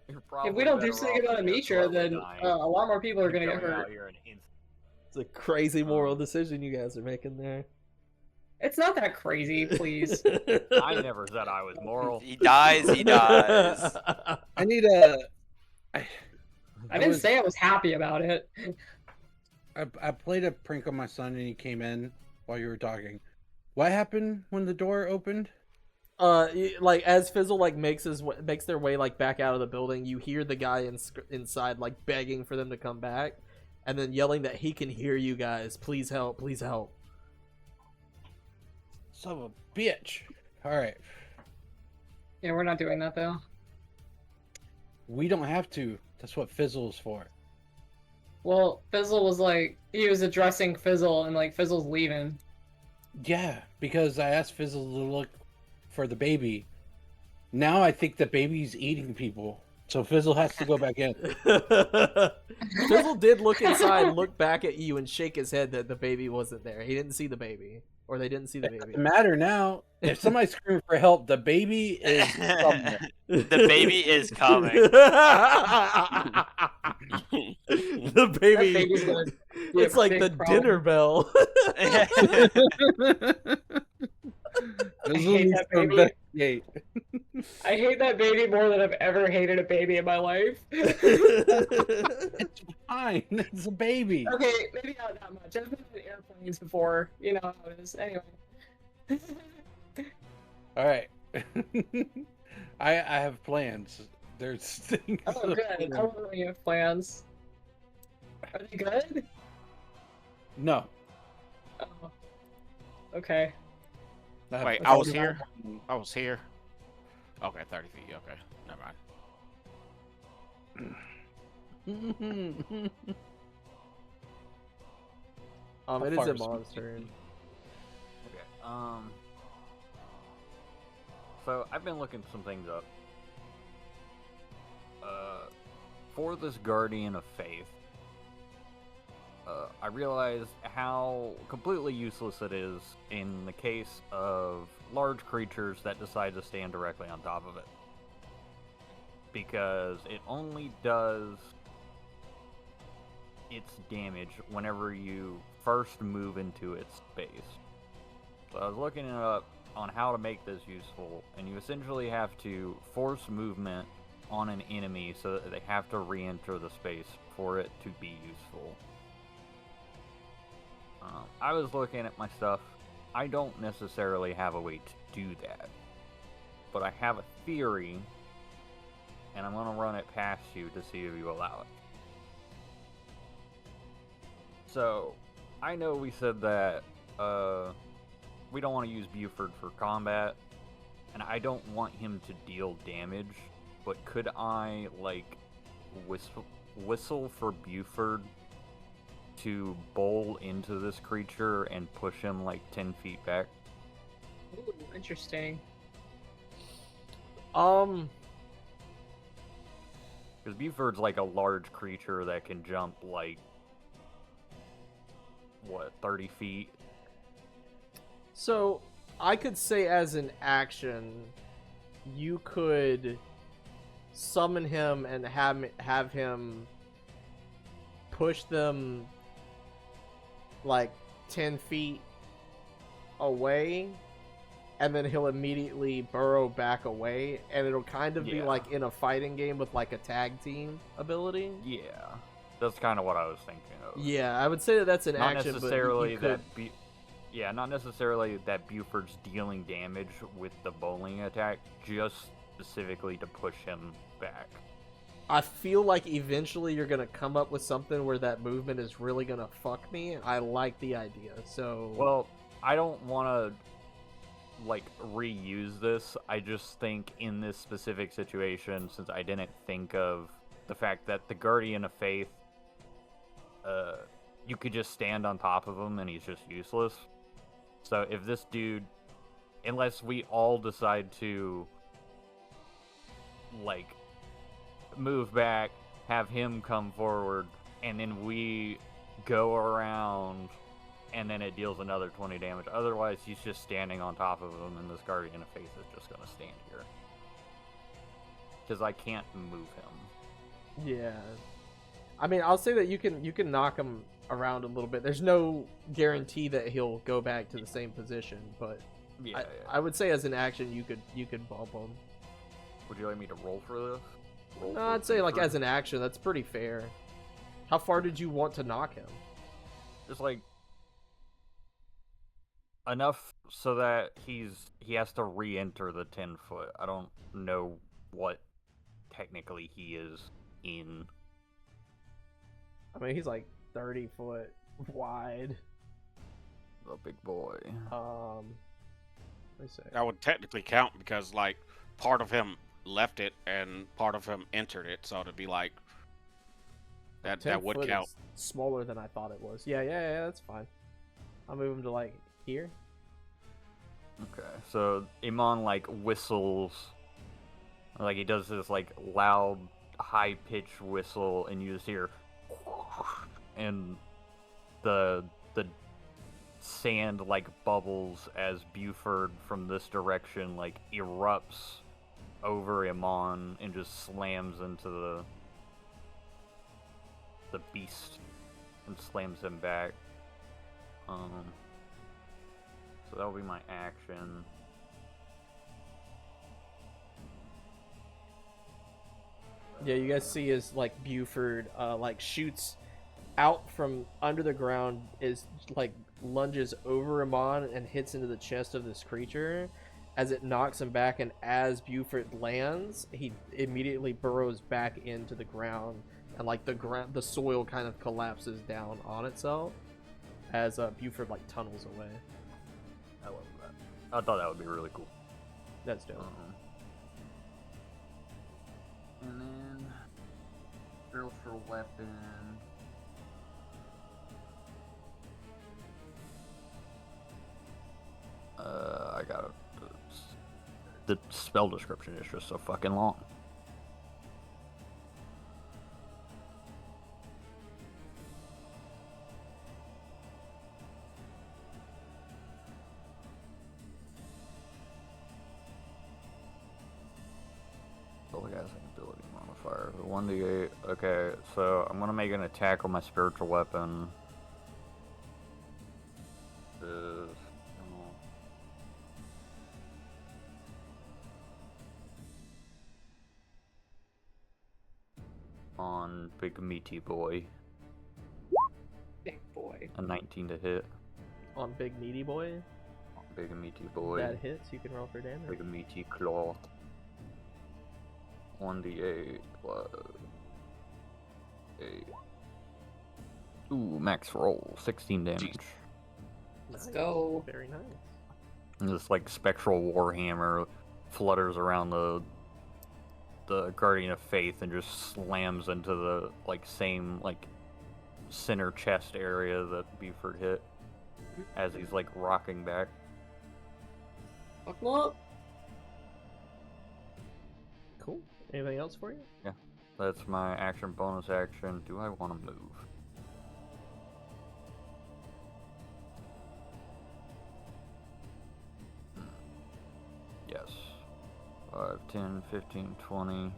You're probably If we don't do better something off about just Mishra, slowly then dying a lot more people are than gonna get going hurt. out here and It's a crazy moral decision you guys are making there. It's not that crazy, please. I never said I was moral. He dies. He dies. I need a. I didn't say I was happy about it. I played a prank on my son and he came in while you were talking. What happened when the door opened? Like as Fizzle like makes their way like back out of the building, you hear the guy inside like begging for them to come back, and then yelling that he can hear you guys. Please help! Please help! Son of a bitch! All right, Yeah, we're not doing that though. we don't have to. That's what Fizzle is for. Well, Fizzle was like, he was addressing Fizzle, and like Fizzle's leaving. Yeah, because I asked Fizzle to look for the baby. Now I think the baby's eating people, so Fizzle has to go back in. Fizzle did look inside, look back at you, and shake his head that the baby wasn't there. He didn't see the baby, or they didn't see the It baby. doesn't matter now. If somebody's screaming for help, the baby is somewhere. The baby is coming. The baby. That baby's gonna be a It's like big the problem. dinner bell. Fizzle hate needs that to baby. investigate. I hate that baby more than I've ever hated a baby in my life. It's fine. It's a baby. Okay, maybe not that much. I've been in airplanes before. You know how it is. Anyway. All right. I have plans. There's things. Oh, good. I love when you have plans. Are they good? No. Oh. Okay. Wait, have- I was here. I was here. Okay, 30 feet. Okay, never mind. How It is far a is mom's it? turn. Okay. So I've been looking some things up. For this Guardian of Faith, I realized how completely useless it is in the case of large creatures that decide to stand directly on top of it. Because it only does its damage whenever you first move into its space. So I was looking it up on how to make this useful, and you essentially have to force movement on an enemy so that they have to re-enter the space for it to be useful. I was looking at my stuff. I don't necessarily have a way to do that, but I have a theory, and I'm going to run it past you to see if you allow it. So, I know we said that we don't want to use Buford for combat, and I don't want him to deal damage, but could I, like, whistle for Buford to bowl into this creature and push him, like, 10 feet back? Ooh, interesting. Because Buford's, like, a large creature that can jump, like, what, 30 feet? So, I could say as an action, you could summon him and have him push them like 10 feet away, and then he'll immediately burrow back away, and it'll kind of be Yeah. like in a fighting game with like a tag team ability. Yeah. That's kind of what I was thinking of. Yeah, I would say that that's an Not action, necessarily but you could... that yeah, not necessarily that Buford's dealing damage with the bowling attack, just specifically to push him back. I feel like eventually you're gonna come up with something where that movement is really gonna fuck me. I like the idea, so... Well, I don't want to, like, reuse this. I just think in this specific situation, since I didn't think of the fact that the Guardian of Faith, you could just stand on top of him and he's just useless. So if this dude, unless we all decide to, like, move back, have him come forward, and then we go around, and then it deals another 20 damage. Otherwise, he's just standing on top of him, and this Guardian of Faith is just going to stand here. Because I can't move him. Yeah. I mean, I'll say that you can knock him around a little bit. There's no guarantee that he'll go back to the same position, but Yeah, I would say as an action you could bump him. Would you like me to roll for this? Roll No, for I'd say like comfort? as an action, that's pretty fair. How far did you want to knock him? Just like enough so that he has to re-enter the 10-foot. I don't know what technically he is in. I mean, he's like 30 foot wide. The big boy. Let me see. That would technically count because like part of him left it and part of him entered it, so it'd be like that 10 would foot count. is smaller than I thought it was. Yeah, that's fine. I'll move him to like here. Okay, so Eamon like whistles, like he does this like loud, high-pitched whistle, and you just hear, and the sand like bubbles as Buford from this direction like erupts over Eamon and just slams into the beast and slams him back. So that will be my action. Yeah, you guys see as like Buford like shoots out from under the ground, is like lunges over Amon and hits into the chest of this creature as it knocks him back, and as Buford lands, he immediately burrows back into the ground, and like the soil kind of collapses down on itself as Buford like tunnels away. I love that. I thought that would be really cool. That's dope. And then drills for weapon. I got the spell description is just so fucking long. Only has an ability modifier. The 1d8. Okay, so I'm gonna make an attack on my spiritual weapon. On Big Meaty Boy. Big boy. A 19 to hit. On Big Meaty Boy, On Big Meaty Boy. that hits. You can roll for damage. Big Meaty Claw. 1d8 plus 8. Ooh, max roll. 16 damage. Let's go. Very nice. And this like spectral warhammer flutters around the Guardian of Faith and just slams into the like same like center chest area that Buford hit as he's like rocking back. Fuck him up. Cool. Anything else for you? That's my action. Bonus action. Do I want to move? Yes. 5, 10, 15, 20.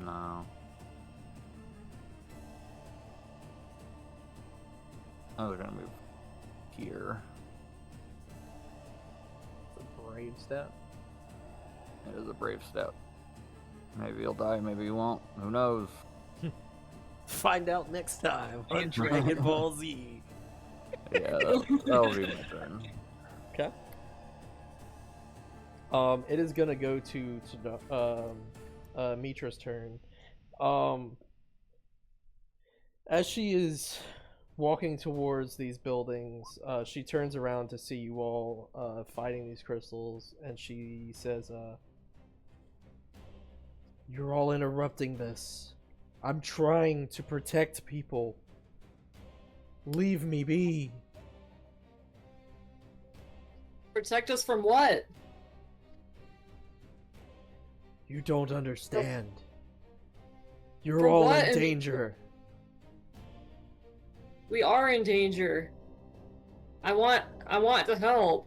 No. I was gonna move here. It's a brave step. It is a brave step. Maybe he'll die, maybe he won't. Who knows? Find out next time on Dragon Ball Z. Yeah, that'll be my turn. Okay. It is gonna go to Mitra's turn. As she is walking towards these buildings, she turns around to see you all fighting these crystals, and she says, "You're all interrupting this. I'm trying to protect people. Leave me be." Protect us from what? You don't understand. You're From all what? in danger. We are in danger. I want to help.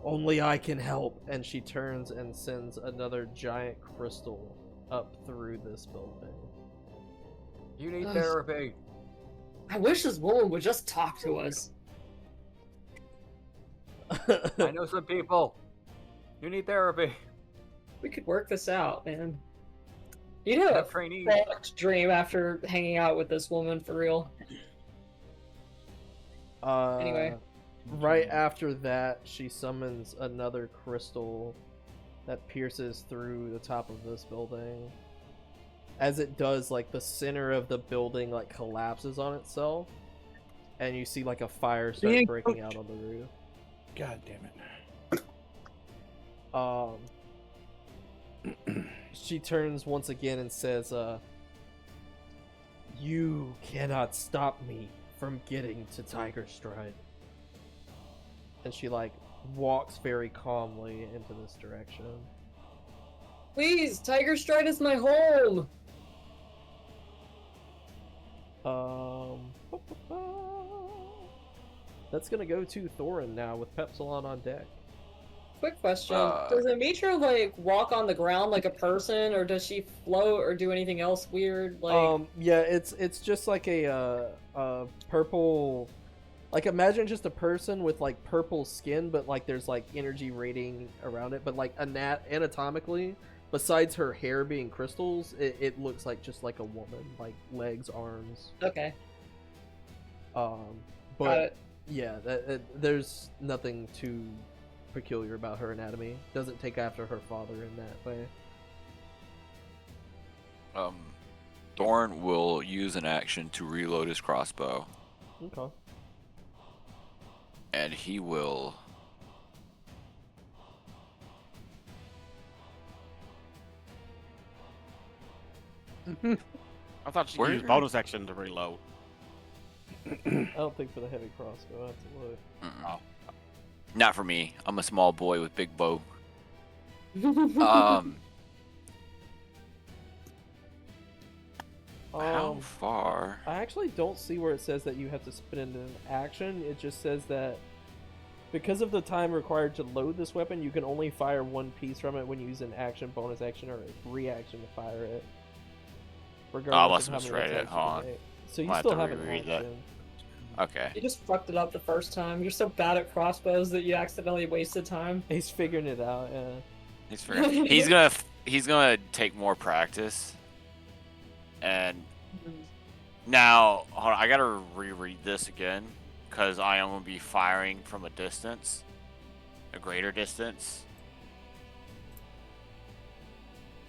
Only I can help. And she turns and sends another giant crystal up through this building. You need Ugh. therapy. I wish this woman would just talk to us. I know some people. You need therapy. We could work this out, man. You know, a Have trainees. fucked dream after hanging out with this woman for real. Anyway. Right after that, she summons another crystal that pierces through the top of this building. As it does, like, the center of the building, like, collapses on itself. And you see, like, a fire start breaking out on the roof. God damn it. She turns once again and says, you cannot stop me from getting to Tiger Stride. And she, like, walks very calmly into this direction. Please, Tiger Stride is my home! That's gonna go to Thorin now with Pepsilon on deck. Quick question. Does Ametra, like, walk on the ground like a person, or does she float or do anything else weird? Like, Yeah, it's just like a purple, like, imagine just a person with, like, purple skin, but, like, there's, like, energy radiating around it, but, like, anatomically, besides her hair being crystals, it looks like just like a woman, like legs, arms. okay. Got But it. yeah, there's nothing too peculiar about her anatomy. Doesn't take after her father in that way. Thorn will use an action to reload his crossbow, Okay. and he will. I thought you Where- could use bonus action to reload. I don't think for the heavy crossbow. I have to look. Mm-mm. Not for me. I'm a small boy with big bow. How far? I actually don't see where it says that you have to spend an action. It just says that because of the time required to load this weapon, you can only fire one piece from it when you use an action, bonus action, or a reaction to fire it. Regardless must of have how many misread it. attacks you Hold on. make. So you Might have still to have an reread that. action. Okay. You just fucked it up the first time. You're so bad at crossbows that you accidentally wasted time. He's figuring it out. Yeah. He's gonna take more practice. And now, hold on, I gotta reread this again because I am gonna be firing from a distance, a greater distance.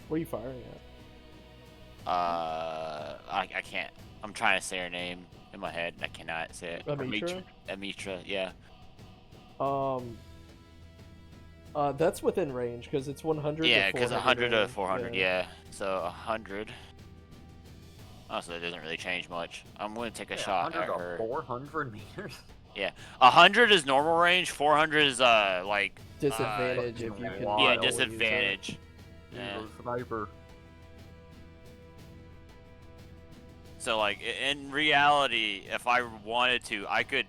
What are you firing at? I can't. I'm trying to say her name in my head, and I cannot say it. Ametra? Ametra, yeah. That's within range because it's 100. Yeah, because 100 to 400, yeah. So 100. Oh, so that doesn't really change much. I'm gonna take a shot at 100 to her. 400 meters? Yeah, 100 is normal range. 400 is like Disadvantage if you can. Wild. yeah, use it. disadvantage. Yeah. Sniper. So like in reality, if I wanted to, I could.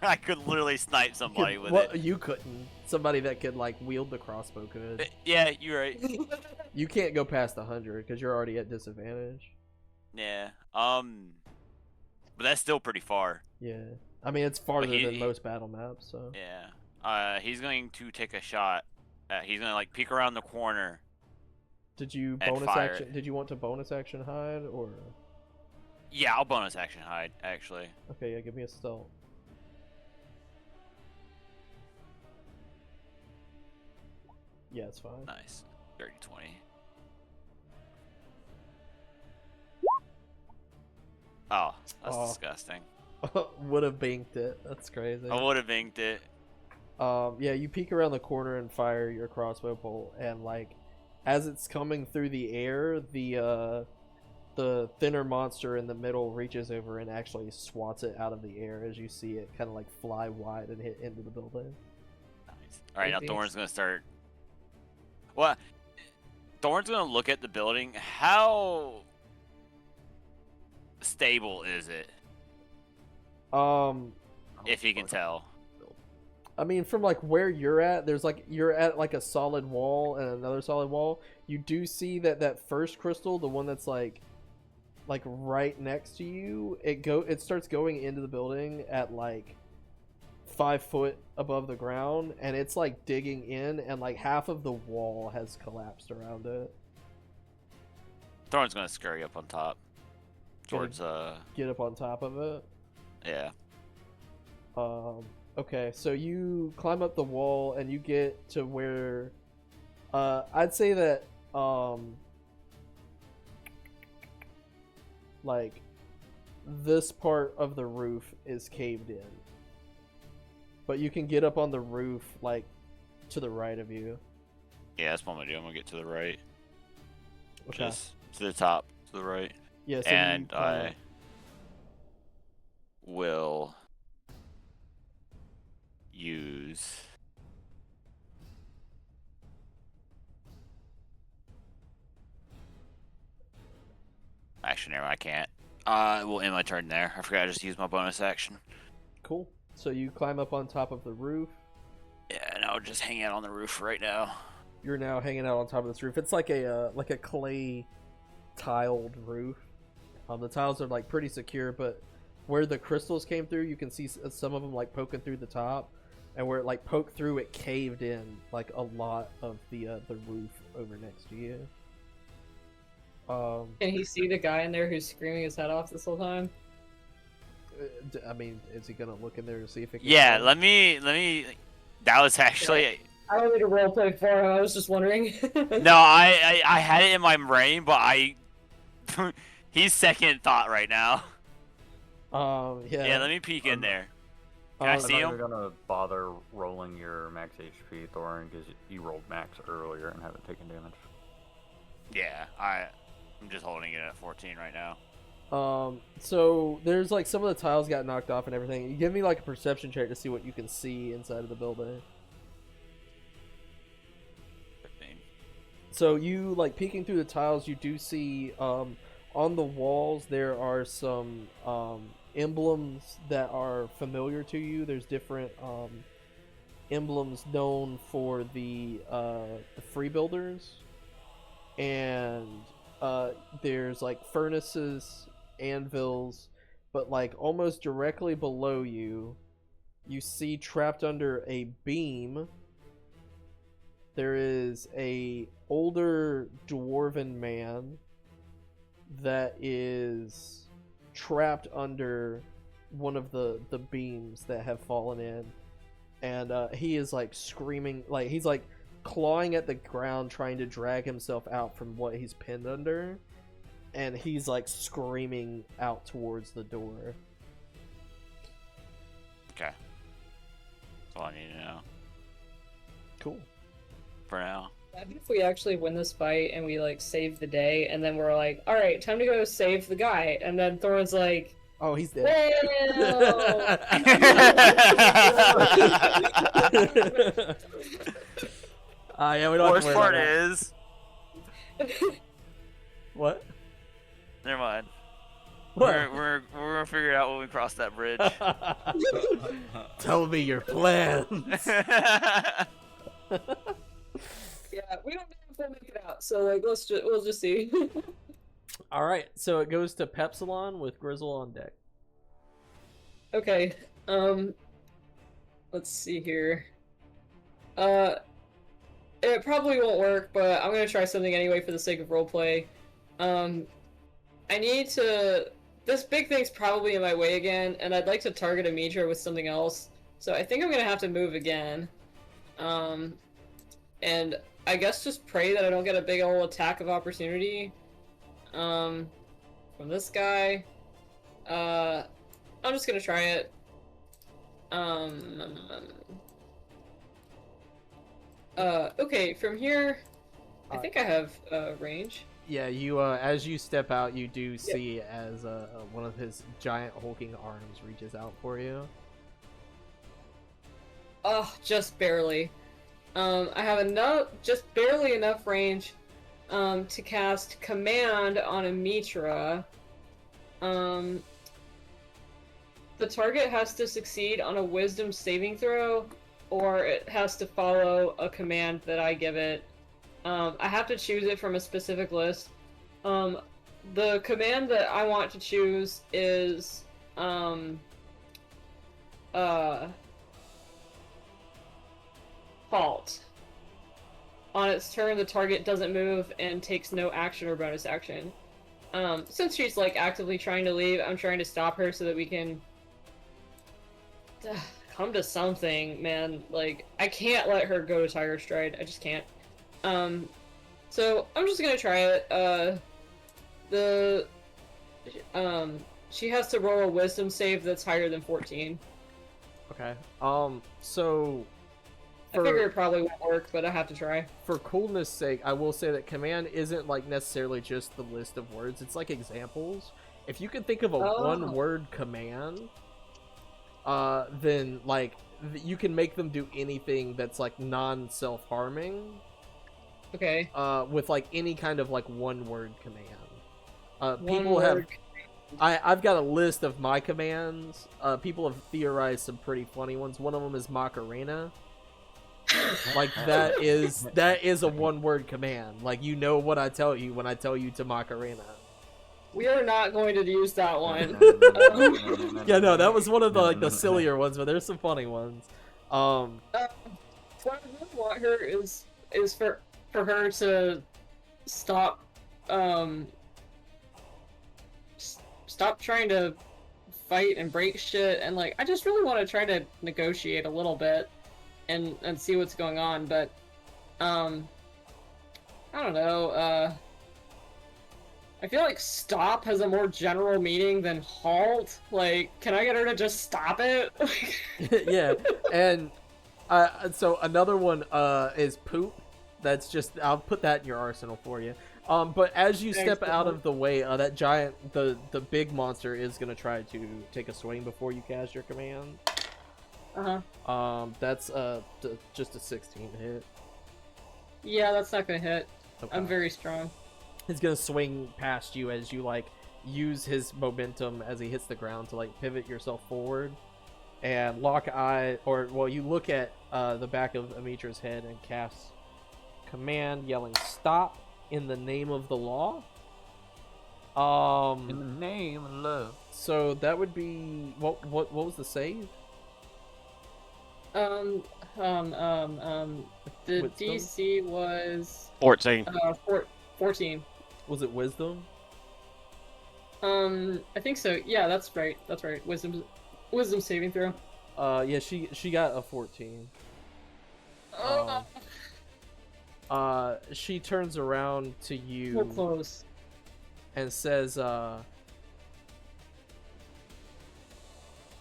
I could literally snipe somebody with it. You couldn't. Somebody that could like wield the crossbow could. Yeah, you're right. You can't go past 100 because you're already at disadvantage. Yeah. But that's still pretty far. Yeah. I mean, it's farther he- than most battle maps. So. Yeah. He's going to take a shot. He's gonna like peek around the corner. Did you And bonus fire action? it. Did you want to bonus action hide or? Yeah, I'll bonus action hide actually. Okay, yeah. Give me a stealth. Yeah, it's fine. Nice. 30-20. Oh, that's Oh. disgusting. Would have banked it. That's crazy. I would have inked it. Yeah, you peek around the corner and fire your crossbow bolt, and like, as it's coming through the air, the thinner monster in the middle reaches over and actually swats it out of the air as you see it kind of like fly wide and hit into the building. Nice. All right, now Thanks. Thorn's gonna start. Well, Thorn's gonna look at the building. How stable is it, Um, if he can tell? I mean, from like where you're at, you're at like a solid wall and another solid wall. You do see that first crystal, the one that's like right next to you, it starts going into the building at like 5 foot above the ground, and it's like digging in, and like half of the wall has collapsed around it. Thorn's gonna scurry up on top. Towards Get up on top of it. Yeah. Okay, so you climb up the wall and you get to where I'd say that like this part of the roof is caved in. But you can get up on the roof like to the right of you. Yeah, that's what I'm gonna do. I'm gonna get to the right. Okay. Just to the top, to the right. Yeah, so And I will use actually never mind, I can't. We'll end my turn there. I forgot I just used my bonus action. Cool. So you climb up on top of the roof. Yeah, and I'll just hang out on the roof right now. You're now hanging out on top of this roof. It's like a clay tiled roof. The tiles are like pretty secure, but where the crystals came through, you can see some of them like poking through the top, and where it like poked through, it caved in like a lot of the roof over next to you. Can he see the guy in there who's screaming his head off this whole time? I mean, is he gonna look in there to see if it? Yeah, let me. That was actually. I don't need to roleplay for him. I was just wondering. No, I had it in my brain, but he's second thought right now. Yeah. Yeah, let me peek in there. Can I see him? You're gonna bother rolling your max HP, Thorin, because you rolled max earlier and haven't taken damage. Yeah, I'm just holding it at 14 right now. So there's like some of the tiles got knocked off and everything. You give me like a perception check to see what you can see inside of the building. 15. So you like peeking through the tiles, you do see on the walls there are some emblems that are familiar to you. There's different emblems known for the freebuilders, and there's like furnaces, anvils, but like almost directly below you, you see trapped under a beam, there is a older dwarven man that is trapped under one of the beams that have fallen in, and he is like screaming, like he's like clawing at the ground trying to drag himself out from what he's pinned under, and he's like screaming out towards the door. Okay. That's all I need to know. Cool. For now. Imagine if we actually win this fight and we like save the day, and then we're like, all right, time to go save the guy, and then Thorin's like, oh, he's dead. well. Yeah, we don't have Worst to worry part about is. that. What? Never mind. What? We're gonna figure it out when we cross that bridge. Tell me your plans. Yeah, we don't know if we'll make it out, so like we'll just see. All right, so it goes to Pepsilon with Grizzle on deck. Okay, let's see here. It probably won't work, but I'm gonna try something anyway for the sake of roleplay. I need to. This big thing's probably in my way again, and I'd like to target Ametra with something else. So I think I'm gonna have to move again. And I guess just pray that I don't get a big old attack of opportunity. From this guy. I'm just gonna try it. Okay, from here, I think I have range. Yeah, you as you step out, you do see as one of his giant hulking arms reaches out for you. Oh, just barely. I have just barely enough range to cast Command on Ametra. The target has to succeed on a Wisdom saving throw, or it has to follow a command that I give it. I have to choose it from a specific list. The command that I want to choose is halt. On its turn, the target doesn't move and takes no action or bonus action. Since she's like actively trying to leave, I'm trying to stop her so that we can come to something, man. Like, I can't let her go to Tiger Stride. I just can't. So I'm just gonna try it. She has to roll a wisdom save that's higher than 14. Okay. So I figure it probably won't work, but I have to try. For coolness sake, I will say that command isn't like necessarily just the list of words. It's like examples. If you can think of a one-word command, then like you can make them do anything that's like non-self-harming. Okay. With like any kind of like one-word command. People have. I've got a list of my commands. People have theorized some pretty funny ones. One of them is Macarena. Like that is a one-word command. Like, you know what I tell you when I tell you to Macarena. We are not going to use that one. Yeah, no, that was one of the like the sillier ones, but there's some funny ones. What I really want her is for her to stop stop trying to fight and break shit, and like I just really want to try to negotiate a little bit and see what's going on, but I don't know, I feel like stop has a more general meaning than halt. Like, can I get her to just stop it? Yeah, and so another one is poop. That's just, I'll put that in your arsenal for you. But as you step out of the way, that giant, the big monster is gonna try to take a swing before you cast your command. That's just a 16 to hit. Yeah, that's not gonna hit. Okay. I'm very strong. He's gonna swing past you as you like use his momentum as he hits the ground to like pivot yourself forward, and lock eye, or well, you look at the back of Ametra's head and cast command, yelling "Stop!" in the name of the law. In the name of love. So that would be what was the save? The DC was 14. 14. Was it wisdom? I think so. Yeah, that's right. That's right. Wisdom saving throw. Yeah, she got a 14. She turns around to you. So close. And says,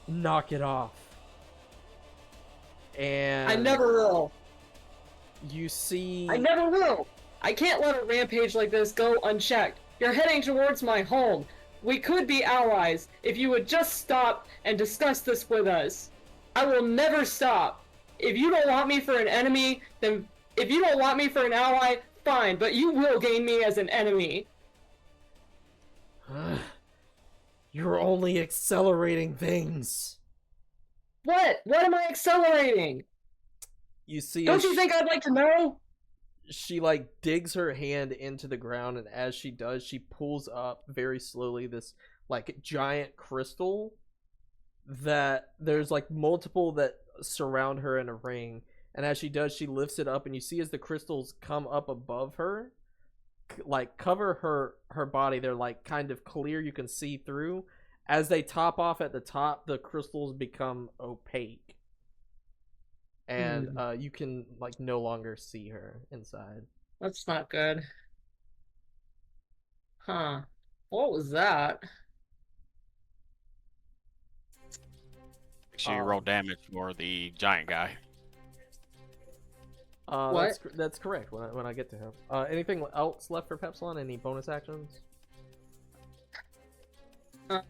knock it off. And I never will. You see, I never will. I can't let a rampage like this go unchecked. You're heading towards my home. We could be allies if you would just stop and discuss this with us. I will never stop. If you don't want me for an enemy, then if you don't want me for an ally, fine, but you will gain me as an enemy. you're only accelerating things. What? What am I accelerating? You see, Don't you think I'd like to know? She like digs her hand into the ground, and as she does, she pulls up very slowly this like giant crystal that there's like multiple that surround her in a ring. And as she does, she lifts it up, and you see as the crystals come up above her, like cover her body, they're like kind of clear, you can see through. As they top off at the top, the crystals become opaque, and you can like no longer see her inside. That's not good. Huh. What was that? Make sure you roll damage for the giant guy. What? That's correct. When I get to him. Anything else left for Pepsilon? Any bonus actions? I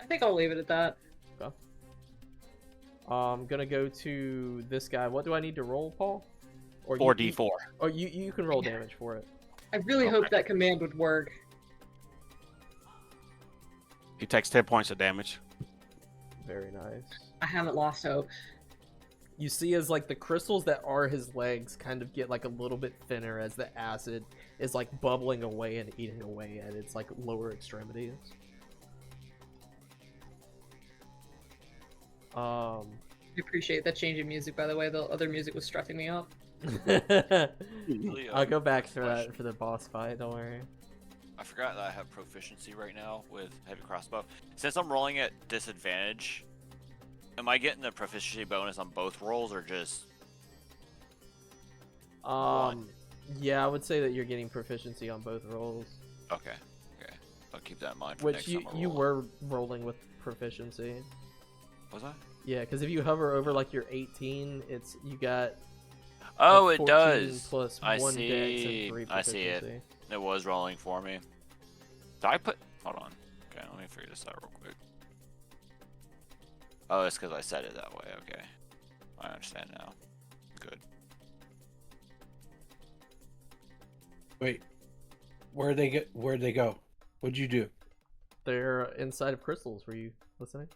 think I'll leave it at that. Okay. I'm gonna go to this guy. What do I need to roll, Paul? Or 4d4. Or you can roll damage for it. I really hope that command would work. He takes 10 points of damage. Very nice. I haven't lost hope. You see as like the crystals that are his legs kind of get like a little bit thinner as the acid is like bubbling away and eating away at its like lower extremities. I appreciate that change in music, by the way. The other music was stressing me out. Really, I'll go back for question. that for the boss fight, don't worry. I forgot that I have proficiency right now with heavy crossbow. Since I'm rolling at disadvantage, am I getting the proficiency bonus on both rolls or just one? Yeah, I would say that you're getting proficiency on both rolls. Okay. I'll keep that in mind for Which next you time I you roll. were rolling with proficiency. Was I? Yeah, because if you hover over like your 18, you got Oh, a it 14 does. plus I 1 dex see. and 3 I see it. proficiency. It was rolling for me. Did I put? Hold on. Okay, let me figure this out real quick. Oh, it's because I said it that way. Okay, I understand now. Good. Wait, where'd they go? What'd you do? They're inside of crystals. Were you listening?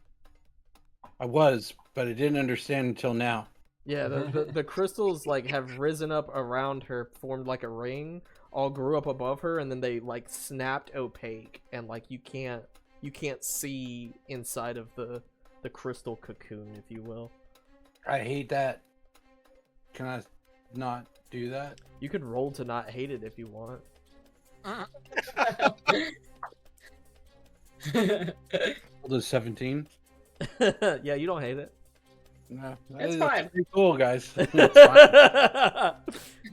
I was, but I didn't understand until now. Yeah, the crystals like have risen up around her, formed like a ring, all grew up above her, and then they like snapped opaque, and like you can't see inside of the crystal cocoon, if you will. I hate that. Can I not do that? You could roll to not hate it if you want. Rolled a 17. Yeah, you don't hate it. No, It's that's fine. pretty cool, guys. It's fine.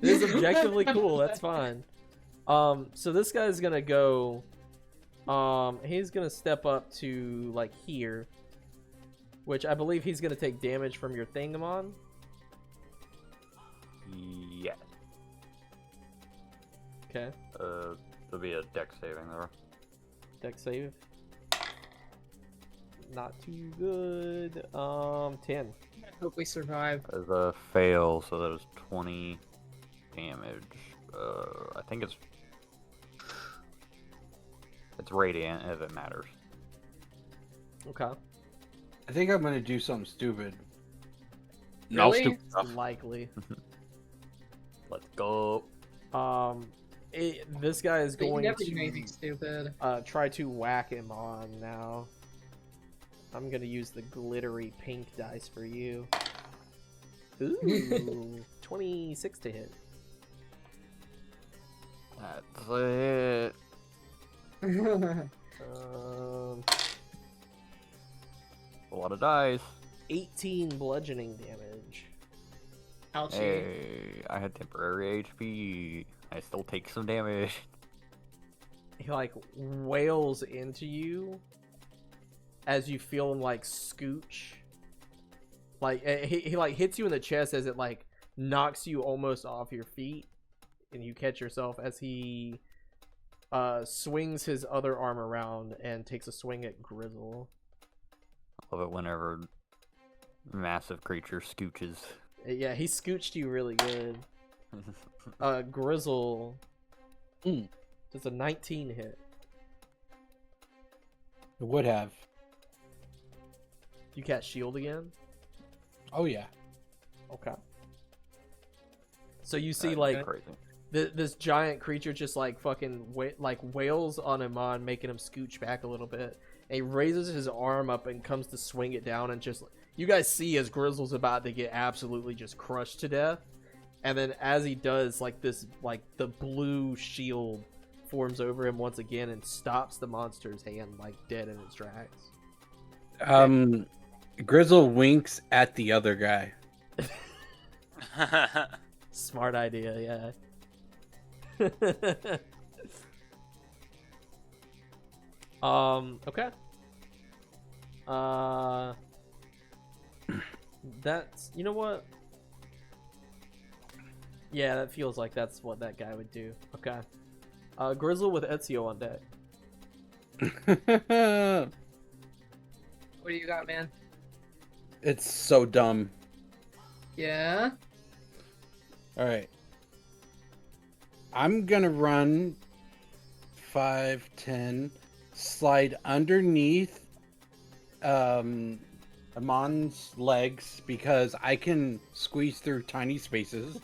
It is objectively cool. That's fine. So this guy's gonna go. He's gonna step up to like here, which I believe he's gonna take damage from your Thingamon. Yeah. Okay, There'll be a dex saving there. dex save. Not too good. 10. I hope we survive. As a fail, so that is 20 damage. I think it's radiant if it matters. Okay. I think I'm gonna do something stupid. Really? stupid stuff. Likely. Let's go. This guy is But you going never do anything to stupid. try to whack him on now. I'm gonna use the glittery pink dice for you. Ooh, 26 to hit. That's it. A lot of dice. 18 bludgeoning damage. Ouchie. Hey, I had temporary HP. I still take some damage. He like wails into you as you feel him like scooch. Like he like hits you in the chest as it like knocks you almost off your feet, and you catch yourself as he swings his other arm around and takes a swing at Grizzle. I love it whenever massive creature scooches. Yeah, he scooched you really good. Grizzle does a 19 hit. It would have. You cast shield again? Oh yeah. Okay. So you see That's like crazy. this giant creature just like fucking wails on him on, making him scooch back a little bit. And he raises his arm up and comes to swing it down, and just you guys see as Grizzle's about to get absolutely just crushed to death. And then as he does, like this, like the blue shield forms over him once again and stops the monster's hand like dead in its tracks. Grizzle winks at the other guy. Smart idea, yeah. Okay. That's, you know what? Yeah, that feels like that's what that guy would do. Okay. Grizzle with Ezio on deck. What do you got, man? It's so dumb. Yeah? Alright. I'm gonna run 5, 10, slide underneath Amon's legs because I can squeeze through tiny spaces.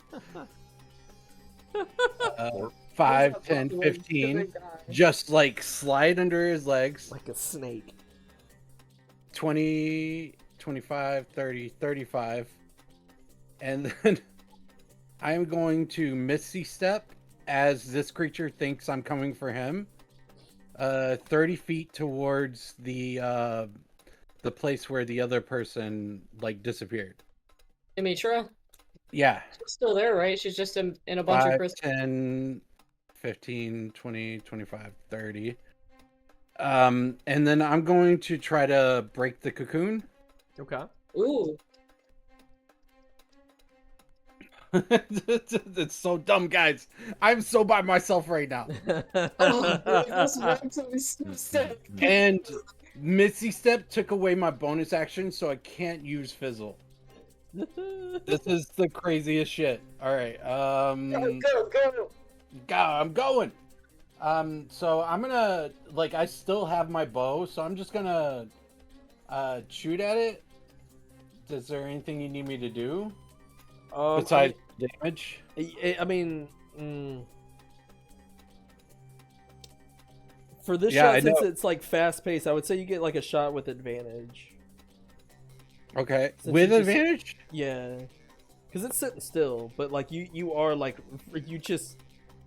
5, 10, 15. Just like slide under his legs. Like a snake. 20, 25, 30, 35. And then I'm going to Misty Step as this creature thinks I'm coming for him. 30 feet towards the place where the other person like disappeared. Ametra? Yeah. She's still there, right? She's just in a bunch 5, of crystals. 10, 15, 20, 25, 30. And then I'm going to try to break the cocoon. Okay. Ooh. It's so dumb, guys. I'm so by myself right now. And Misty Step took away my bonus action, so I can't use Fizzle. This is the craziest shit. All right. Go. I'm going. So I'm gonna I still have my bow, so I'm just gonna shoot at it. Is there anything you need me to do besides damage? I mean, for this shot, since it's like fast paced, I would say you get like a shot with advantage. Okay, Since with you just- advantage. Yeah, because it's sitting still, but like you are like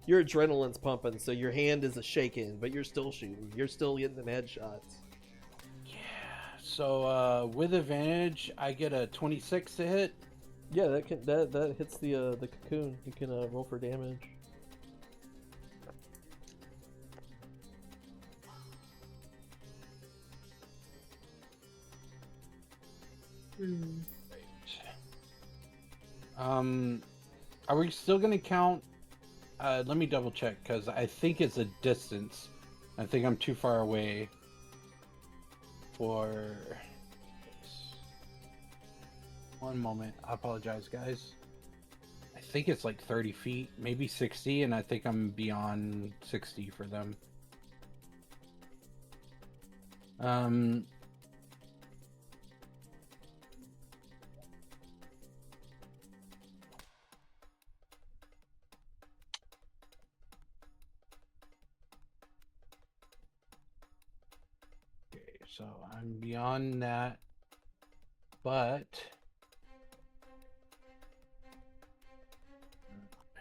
your adrenaline's pumping, so your hand is a shaking, but you're still shooting. You're still getting them headshots. Yeah. So with advantage, I get a 26 to hit. Yeah, that hits the cocoon. You can roll for damage. Are we still gonna count? Let me double check because I think it's a distance. I think I'm too far away for. One moment. I apologize, guys. I think it's like 30 feet, maybe 60, and I think I'm beyond 60 for them. Okay, so I'm beyond that, but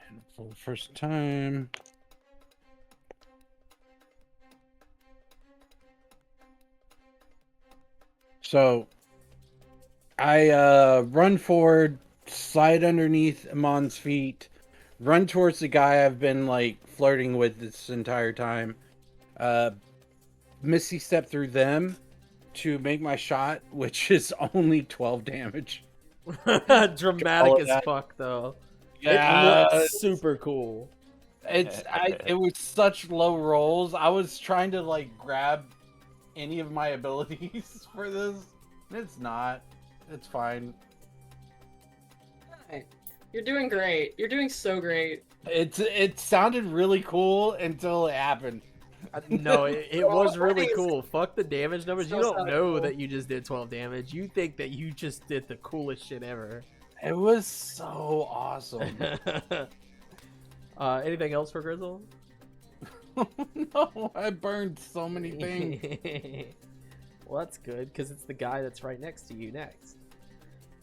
and for the first time. So I run forward, slide underneath Amon's feet, run towards the guy I've been like flirting with this entire time. Misty Step through them to make my shot, which is only 12 damage. Dramatic All of as that. fuck, though. Yeah, It looks super cool. it was such low rolls. I was trying to like grab any of my abilities for this. It's not. It's fine. You're doing great. You're doing so great. It sounded really cool until it happened. No, it Oh, was really nice. cool. Fuck the damage numbers. Still You don't sounded know cool. that you just did 12 damage. You think that you just did the coolest shit ever. It was so awesome. Anything else for Grizzle? No, I burned so many things. Well, that's good, because it's the guy that's right next to you next.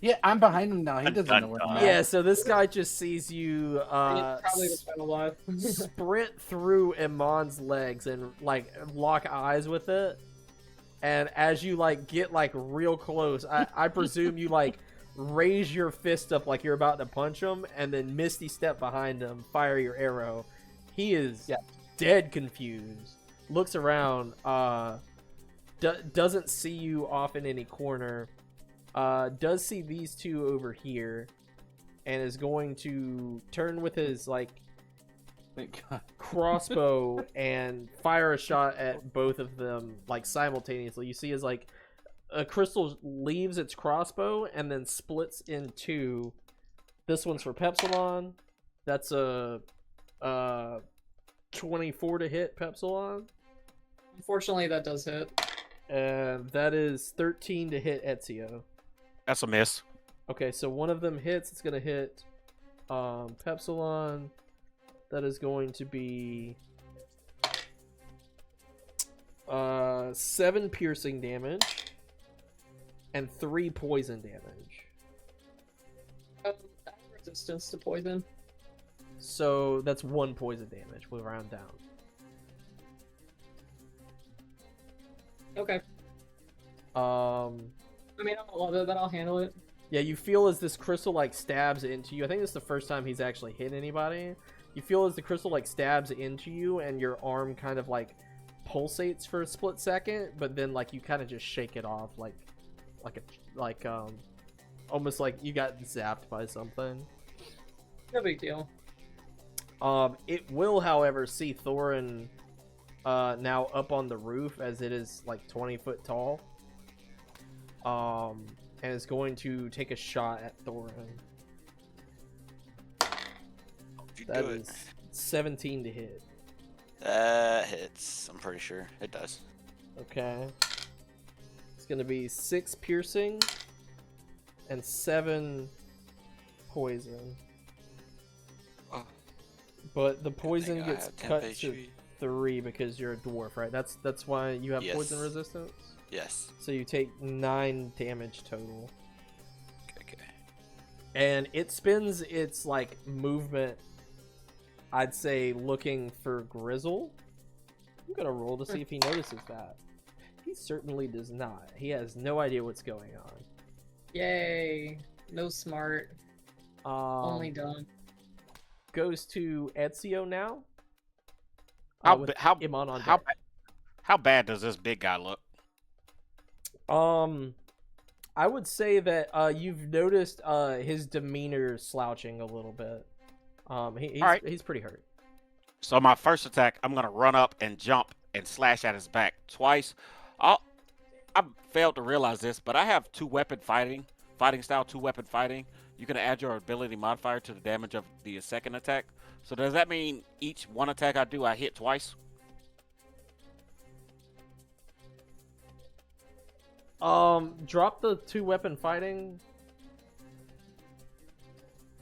Yeah, I'm behind him now. He doesn't know where I'm at. Yeah, so this guy just sees you Probably the final life. sprint through Iman's legs and like lock eyes with it. And as you like get like real close, I presume you like raise your fist up like you're about to punch him, and then Misty Step behind him, fire your arrow. He is dead confused. Looks around, doesn't see you off in any corner. Does see these two over here, and is going to turn with his like Thank God. crossbow and fire a shot at both of them like simultaneously. You see as like a crystal leaves its crossbow and then splits in two. This one's for Pepsilon. That's a 24 to hit Pepsilon. Unfortunately, that does hit. And that is 13 to hit Ezio. That's a miss. Okay, so one of them hits. It's going to hit Pepsilon. That is going to be 7 piercing damage and 3 poison damage. I have resistance to poison. So that's 1 poison damage. We'll round down. Okay. I mean, I don't love it, but I'll handle it. Yeah, you feel as this crystal like stabs into you. I think this is the first time he's actually hit anybody. You feel as the crystal like stabs into you, and your arm kind of like pulsates for a split second, but then like you kind of just shake it off, almost like you got zapped by something. No big deal. It will, however, see Thorin now up on the roof, as it is like 20 foot tall. And is going to take a shot at Thorin. That is 17 to hit. That hits, I'm pretty sure. It does. Okay. It's going to be 6 piercing and 7 poison. Oh. But the poison I gets have 10 cut HP. to 3 because you're a dwarf, right? That's why you have Yes. poison resistance? Yes. So you take 9 damage total. Okay. And it spends its like movement, I'd say, looking for Grizzle. I'm gonna roll to see if he notices that. He certainly does not. He has no idea what's going on. Yay. No smart. Only dumb. Goes to Ezio now. How with ba- how Eamon on how deck. ba- how bad does this big guy look? I would say that you've noticed his demeanor slouching a little bit. He's pretty hurt. So my first attack, I'm gonna run up and jump and slash at his back twice. I failed to realize this, but I have 2-weapon fighting style, 2-weapon fighting. You can add your ability modifier to the damage of the second attack. So does that mean each one attack I do, I hit twice? Drop the 2-weapon fighting.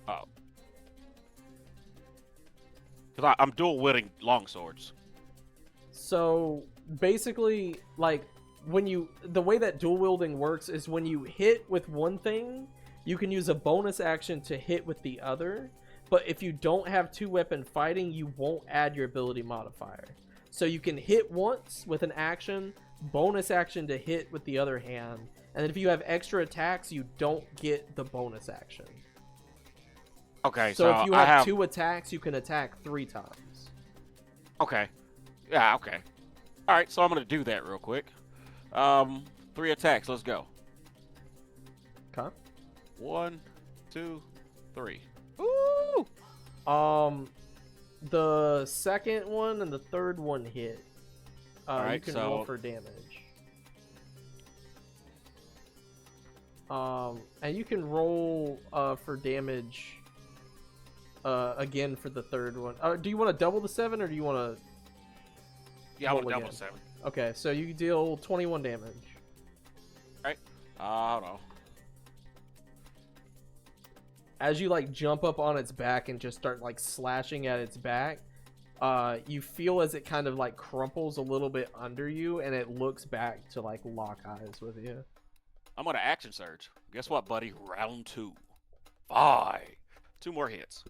Oh. Because I'm dual wielding long swords. So basically, like the way that dual wielding works is when you hit with one thing, you can use a bonus action to hit with the other. But if you don't have 2-weapon fighting, you won't add your ability modifier. So you can hit once with an action, bonus action to hit with the other hand, and then if you have extra attacks, you don't get the bonus action. Okay, So if you I have 2 attacks, you can attack 3 times. Okay. Yeah, okay. Alright, so I'm gonna do that real quick. 3 attacks, let's go. Okay. 1, 2, 3. Ooh! The second one and the third one hit. You Alright, can so roll for damage. And you can roll for damage again for the third one. Do you want to double the 7 or do you want to? yeah, I want roll double again. 7. Okay, so you deal 21 damage. Alright. Hold on. As you like jump up on its back and just start like slashing at its back, you feel as it kind of like crumples a little bit under you, and it looks back to like lock eyes with you. I'm gonna action surge. Guess what, buddy? Round 2. 5. 2 more hits.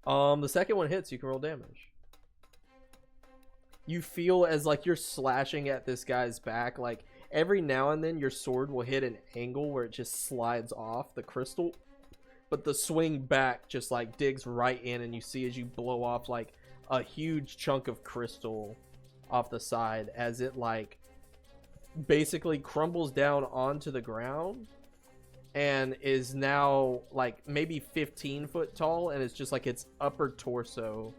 The second one hits, you can roll damage. You feel as like you're slashing at this guy's back, like every now and then your sword will hit an angle where it just slides off the crystal, but the swing back just like digs right in, and you see as you blow off like a huge chunk of crystal off the side as it like basically crumbles down onto the ground and is now like maybe 15 foot tall, and it's just like its upper torso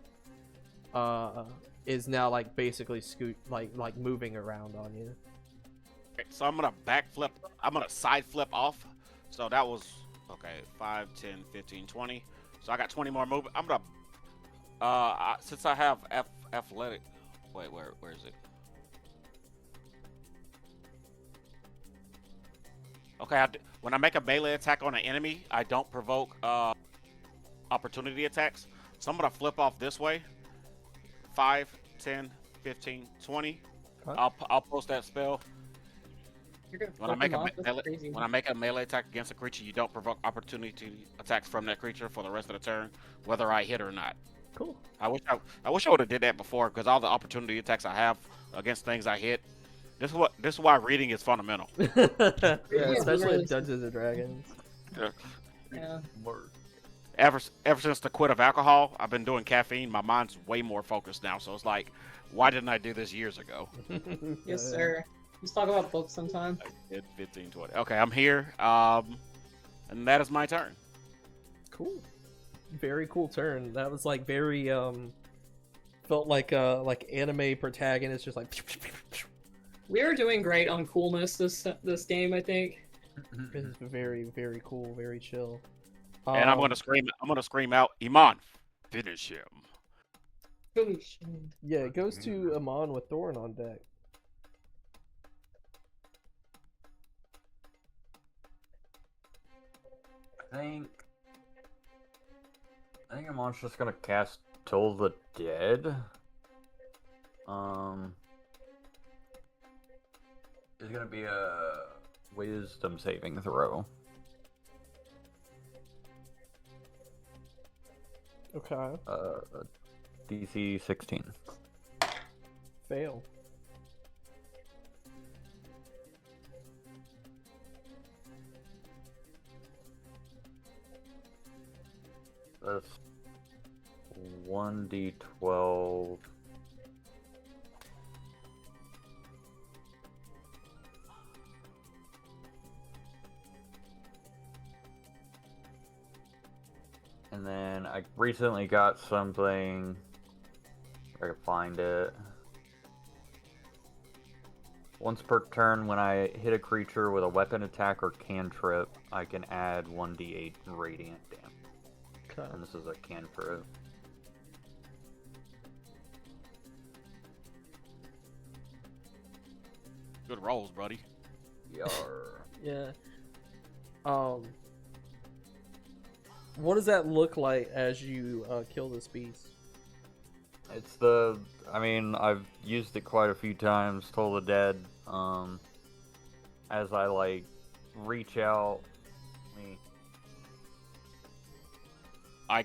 is now like basically like moving around on you. Okay, so I'm gonna backflip. I'm gonna side flip off. So that was okay. 5, 10, 15, 20. So I got 20 more movement. I'm gonna since I have athletic. Wait, where is it? Okay, when I make a melee attack on an enemy, I don't provoke opportunity attacks. So I'm gonna flip off this way. 5, 10, 15, 20. Huh? I'll post that spell. You're gonna When I flip make him a off? That's melee, crazy. when I make a melee attack against a creature, you don't provoke opportunity attacks from that creature for the rest of the turn, whether I hit or not. Cool. I wish I would have did that before, because all the opportunity attacks I have against things I hit. This is why reading is fundamental. Yeah, especially really in Dungeons and Dragons. Yeah. Ever since the quit of alcohol, I've been doing caffeine. My mind's way more focused now. So it's like, why didn't I do this years ago? Yes, sir. Let's talk about books sometime. I did 15, 20. Okay, I'm here. And that is my turn. Cool. Very cool turn. That was like very felt like anime protagonist, just like We are doing great on coolness this game, I think. it's very, very cool, very chill. And I'm gonna scream out, Eamon, finish him. Finish. Yeah, it goes to Amon with Thorin on deck. I think Amon's just gonna cast Toll the Dead. It's gonna be a Wisdom saving throw. Okay. DC 16. Fail. That's 1d12. And then I recently got something. If I can find it. Once per turn, when I hit a creature with a weapon attack or cantrip, I can add 1d8 radiant damage. Okay. And this is a cantrip. Good rolls, buddy. Yar. Yeah. What does that look like as you kill this beast? It's the, I mean, I've used it quite a few times, Toll the Dead, as I, like, reach out, I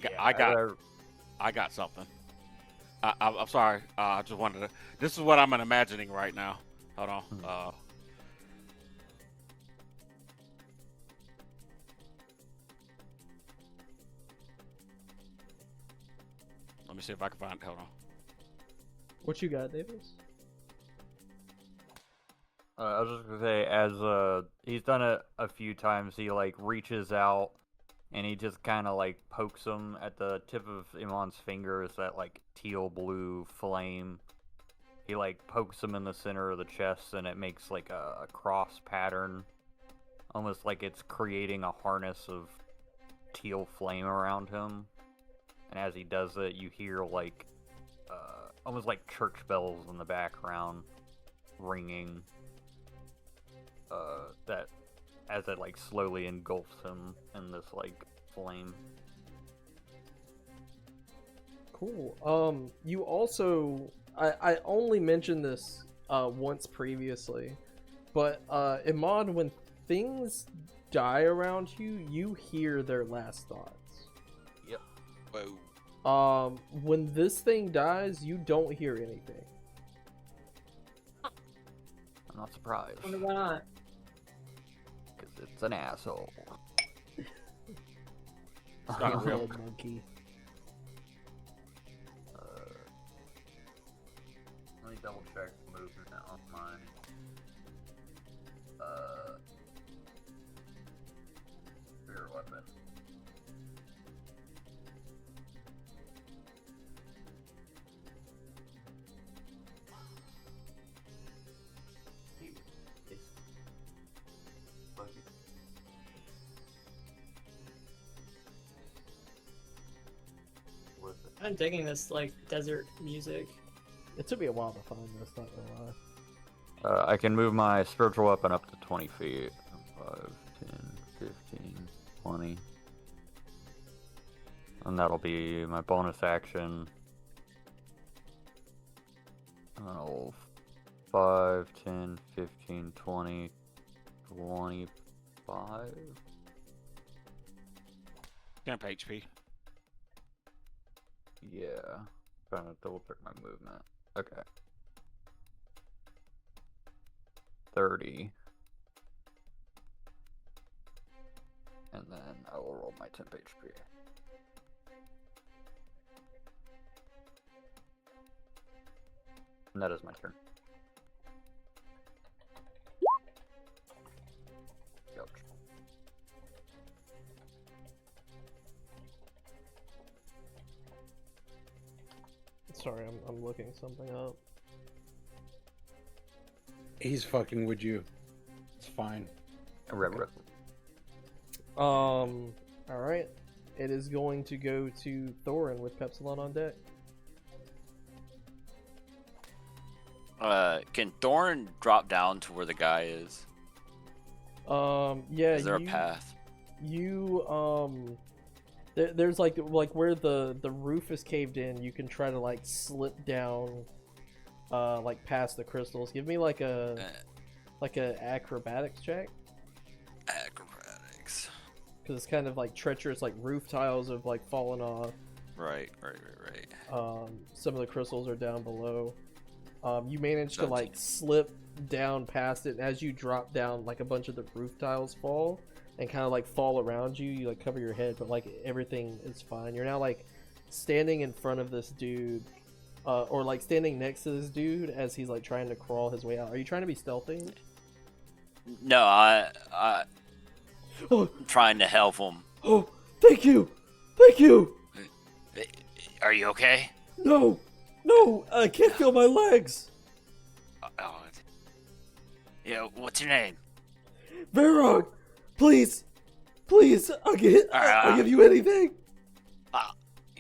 got something. I'm sorry. I just wanted to. This is what I'm imagining right now. Hold on. Let me see if I can find. Hold on. What you got, Davis? I was just gonna say, as, he's done it a few times, he, like, reaches out, and he just kind of, like, pokes him at the tip of Imon's fingers, that, like, teal-blue flame. He, like, pokes him in the center of the chest, and it makes, like, a cross pattern. Almost like it's creating a harness of teal flame around him. And as he does it, you hear, like, almost like church bells in the background ringing. That as it, like, slowly engulfs him in this, like, flame. Cool. You also, I only mentioned this once previously, but Iman, when things die around you, you hear their last thoughts. Yep. Whoa. When this thing dies, you don't hear anything. I'm not surprised. Wonder why not. Because it's an asshole. It's not real. Red monkey. Let me double check movement on mine. Spear weapon. I'm digging this like desert music. It took me a while to find this, not gonna lie. I can move my spiritual weapon up to 20 feet. 5, 10, 15, 20. And that'll be my bonus action. Oh, 5, 10, 15, 20, 25. Temp HP. Yeah. Trying to double check my movement. Okay. 30. And then I will roll my temp HP. And that is my turn. Ouch. Sorry, I'm looking something up. He's fucking with you. It's fine. Alright. It is going to go to Thorin with Pepsilon on deck. Can Thorn drop down to where the guy is? Yeah. Is there a path? There's like where the roof is caved in, you can try to like slip down, like past the crystals. Give me like a acrobatics check. Acrobatics. Because it's kind of like treacherous, like roof tiles have like fallen off. Right. Some of the crystals are down below. You manage to 17. like slip down past it, and as you drop down, like a bunch of the roof tiles fall and kind of like fall around you. You like cover your head, but like everything is fine. You're now like standing in front of this dude, or like standing next to this dude as he's like trying to crawl his way out. Are you trying to be stealthy? No, I'm trying to help him. Oh, thank you! Thank you! Are you okay? No! I can't feel my legs! Yeah, what's your name? Varog! Please, I'll give you anything!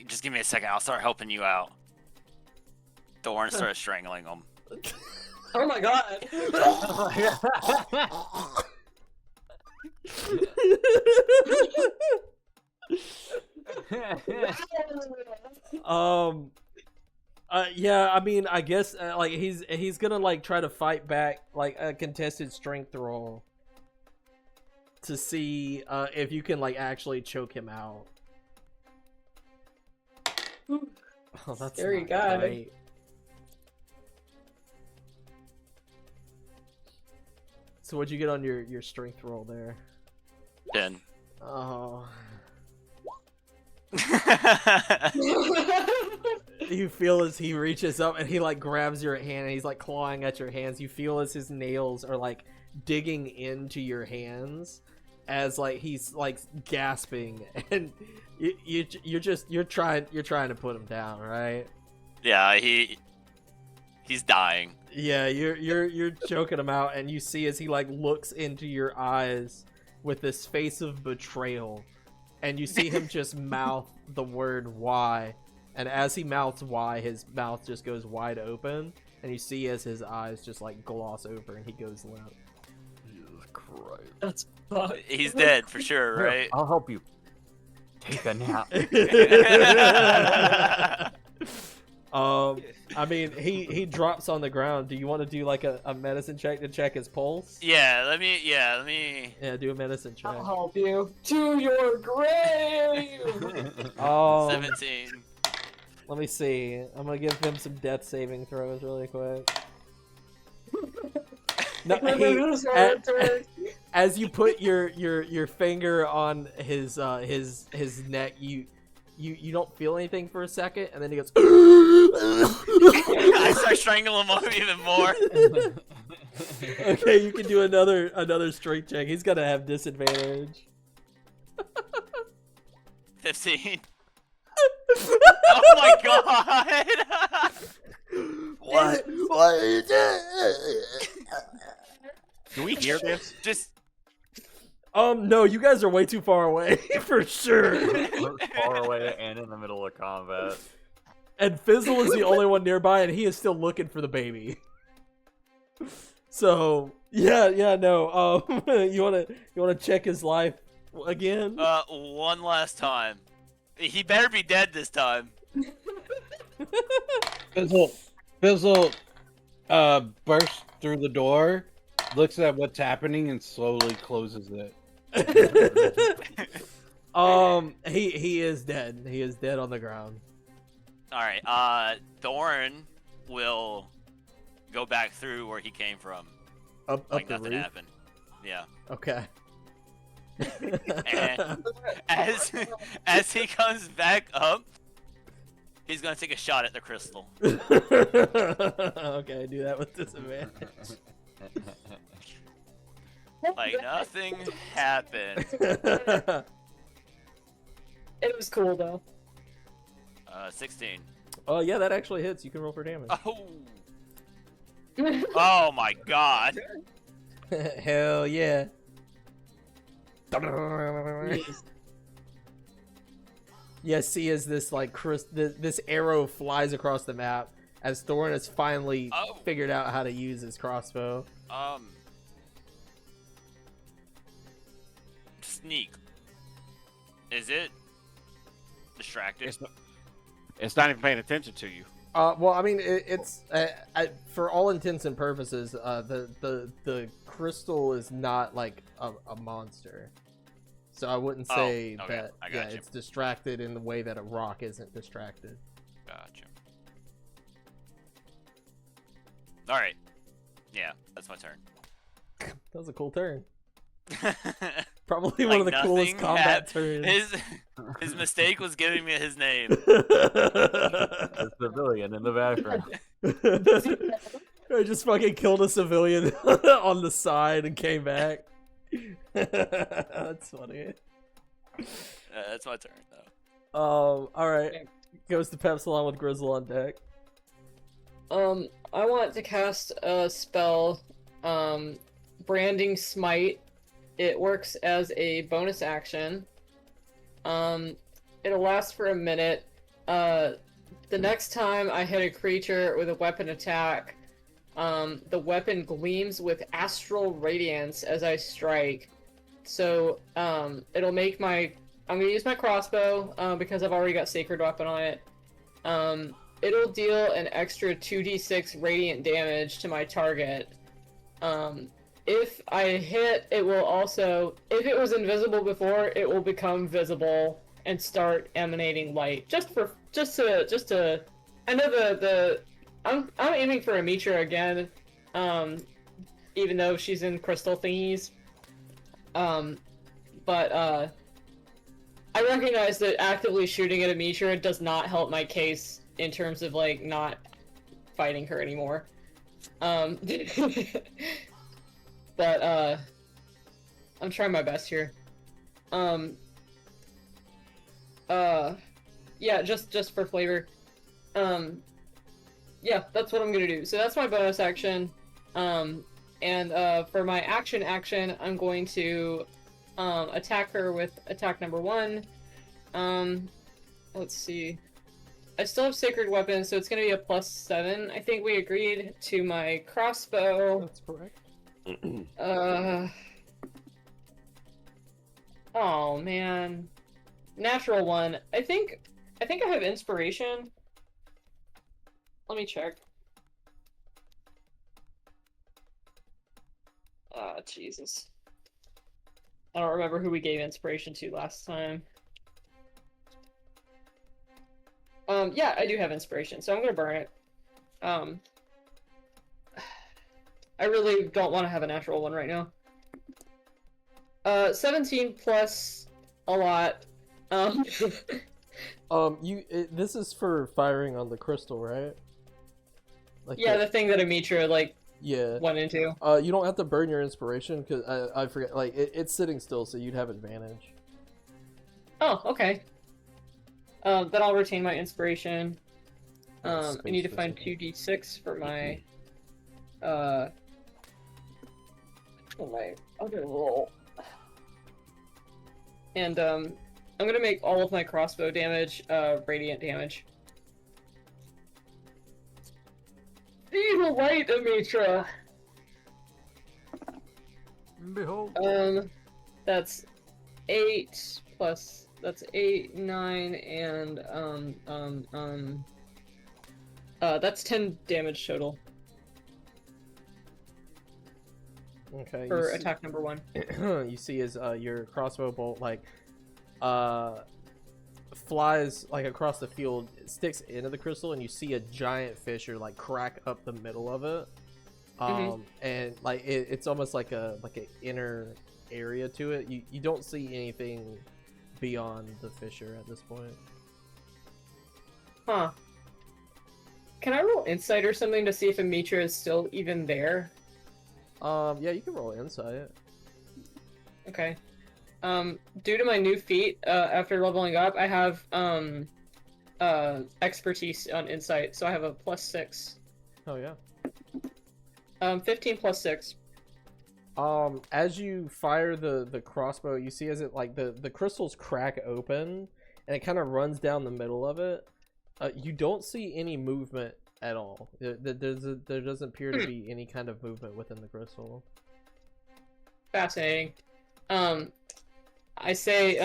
Just give me a second, I'll start helping you out. Thorn starts strangling him. Oh my god. Yeah, I mean, I guess like he's gonna like try to fight back like a contested strength roll to see if you can like actually choke him out. Oh, that's Scary not guy. great. So what'd you get on your strength roll there? 10. Oh. You feel as he reaches up and he like grabs your hand and he's like clawing at your hands. You feel as his nails are like digging into your hands as like he's like gasping, and you're trying to put him down, right? Yeah, he's dying. Yeah, you're choking him out, and you see as he like looks into your eyes with this face of betrayal, and you see him just mouth the word "why," and as he mouths "why," his mouth just goes wide open, and you see as his eyes just like gloss over and he goes limp. Jesus Christ. That's fucked. He's dead for sure, Here, right? I'll help you. Take a nap. I mean, he drops on the ground. Do you want to do like a medicine check to check his pulse? Let me. Yeah, do a medicine check. I'll help you to your grave. 17. Let me see. I'm gonna give him some death saving throws really quick. No, as you put your finger on his neck, you don't feel anything for a second, and then he goes. I start strangling him even more. Okay, you can do another strength check. He's gonna have disadvantage. 15. Oh my god! What are you doing? Do we hear this? Just No, you guys are way too far away for sure. We're far away and in the middle of combat. And Fizzle is the only one nearby, and he is still looking for the baby. So yeah, no. You wanna check his life again? One last time. He better be dead this time. Fizzle bursts through the door, looks at what's happening, and slowly closes it. He is dead. He is dead on the ground. All right. Thorn will go back through where he came from, Up like the nothing roof? happened. Yeah. Okay. And as he comes back up, he's gonna take a shot at the crystal. Okay, do that with disadvantage. Like nothing happened. It was cool though. 16. Oh yeah, that actually hits. You can roll for damage. Oh. Oh my god. Hell yeah. Yeah, see as this like this arrow flies across the map as Thorn has finally figured out how to use his crossbow. Sneak. Is it distracted? It's not even paying attention to you. Well, I mean, it's for all intents and purposes, the crystal is not like a monster, so I wouldn't say okay. that. I Yeah, got you. it's distracted in the way that a rock isn't distracted. Gotcha. Alright. Yeah, that's my turn. That was a cool turn. Probably one Like of the coolest nothing combat turns. His mistake was giving me his name. The civilian in the background. I just fucking killed a civilian on the side and came back. That's funny. That's my turn, though. All right. Goes to Pepsilon with Grizzle on deck. I want to cast a spell, Branding Smite. It works as a bonus action. It'll last for a minute. The next time I hit a creature with a weapon attack, the weapon gleams with astral radiance as I strike. So, it'll make I'm gonna use my crossbow, because I've already got Sacred Weapon on it. It'll deal an extra 2d6 radiant damage to my target. If I hit, it will also, if it was invisible before, it will become visible and start emanating light. Just to, I know I'm aiming for Ametra again, even though she's in crystal thingies. But I recognize that actively shooting at Ametra does not help my case in terms of, like, not fighting her anymore. But, I'm trying my best here. Yeah, just for flavor. Yeah, that's what I'm gonna do. So that's my bonus action. And, for my action, I'm going to, attack her with attack number 1. Let's see. I still have Sacred Weapon, so it's gonna be a +7. I think we agreed to my crossbow. That's correct. Oh man, natural 1. I think I have inspiration. Let me check. Jesus. I don't remember who we gave inspiration to last time. Yeah, I do have inspiration, so I'm gonna burn it. I really don't want to have a natural 1 right now. 17 plus a lot. This is for firing on the crystal, right? Like Yeah, the thing that Ametra, like, yeah. went into. You don't have to burn your inspiration because I forget. Like it's sitting still, so you'd have advantage. Oh, okay. Then I'll retain my inspiration. I need to find 2d6 for my my other roll. And I'm gonna make all of my crossbow damage radiant damage. little light, Ametra. Behold. That's 8 plus. That's 8, 9, and that's 10 damage total Okay. for attack number 1. You see as your crossbow bolt flies like across the field, it sticks into the crystal, and you see a giant fissure like crack up the middle of it. And like it's almost like an inner area to it. You don't see anything beyond the fissure at this point. Huh. Can I roll insight or something to see if Ametra is still even there? Yeah, you can roll insight. Okay. Due to my new feat, after leveling up, I have expertise on insight, so I have a +6. Oh yeah. 15 plus 6. As you fire the crossbow, you see as it like the crystals crack open and it kind of runs down the middle of it. You don't see any movement at all. There doesn't appear to be any kind of movement within the crystal. Fascinating. I say,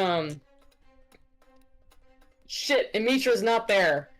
shit, Ametra's not there.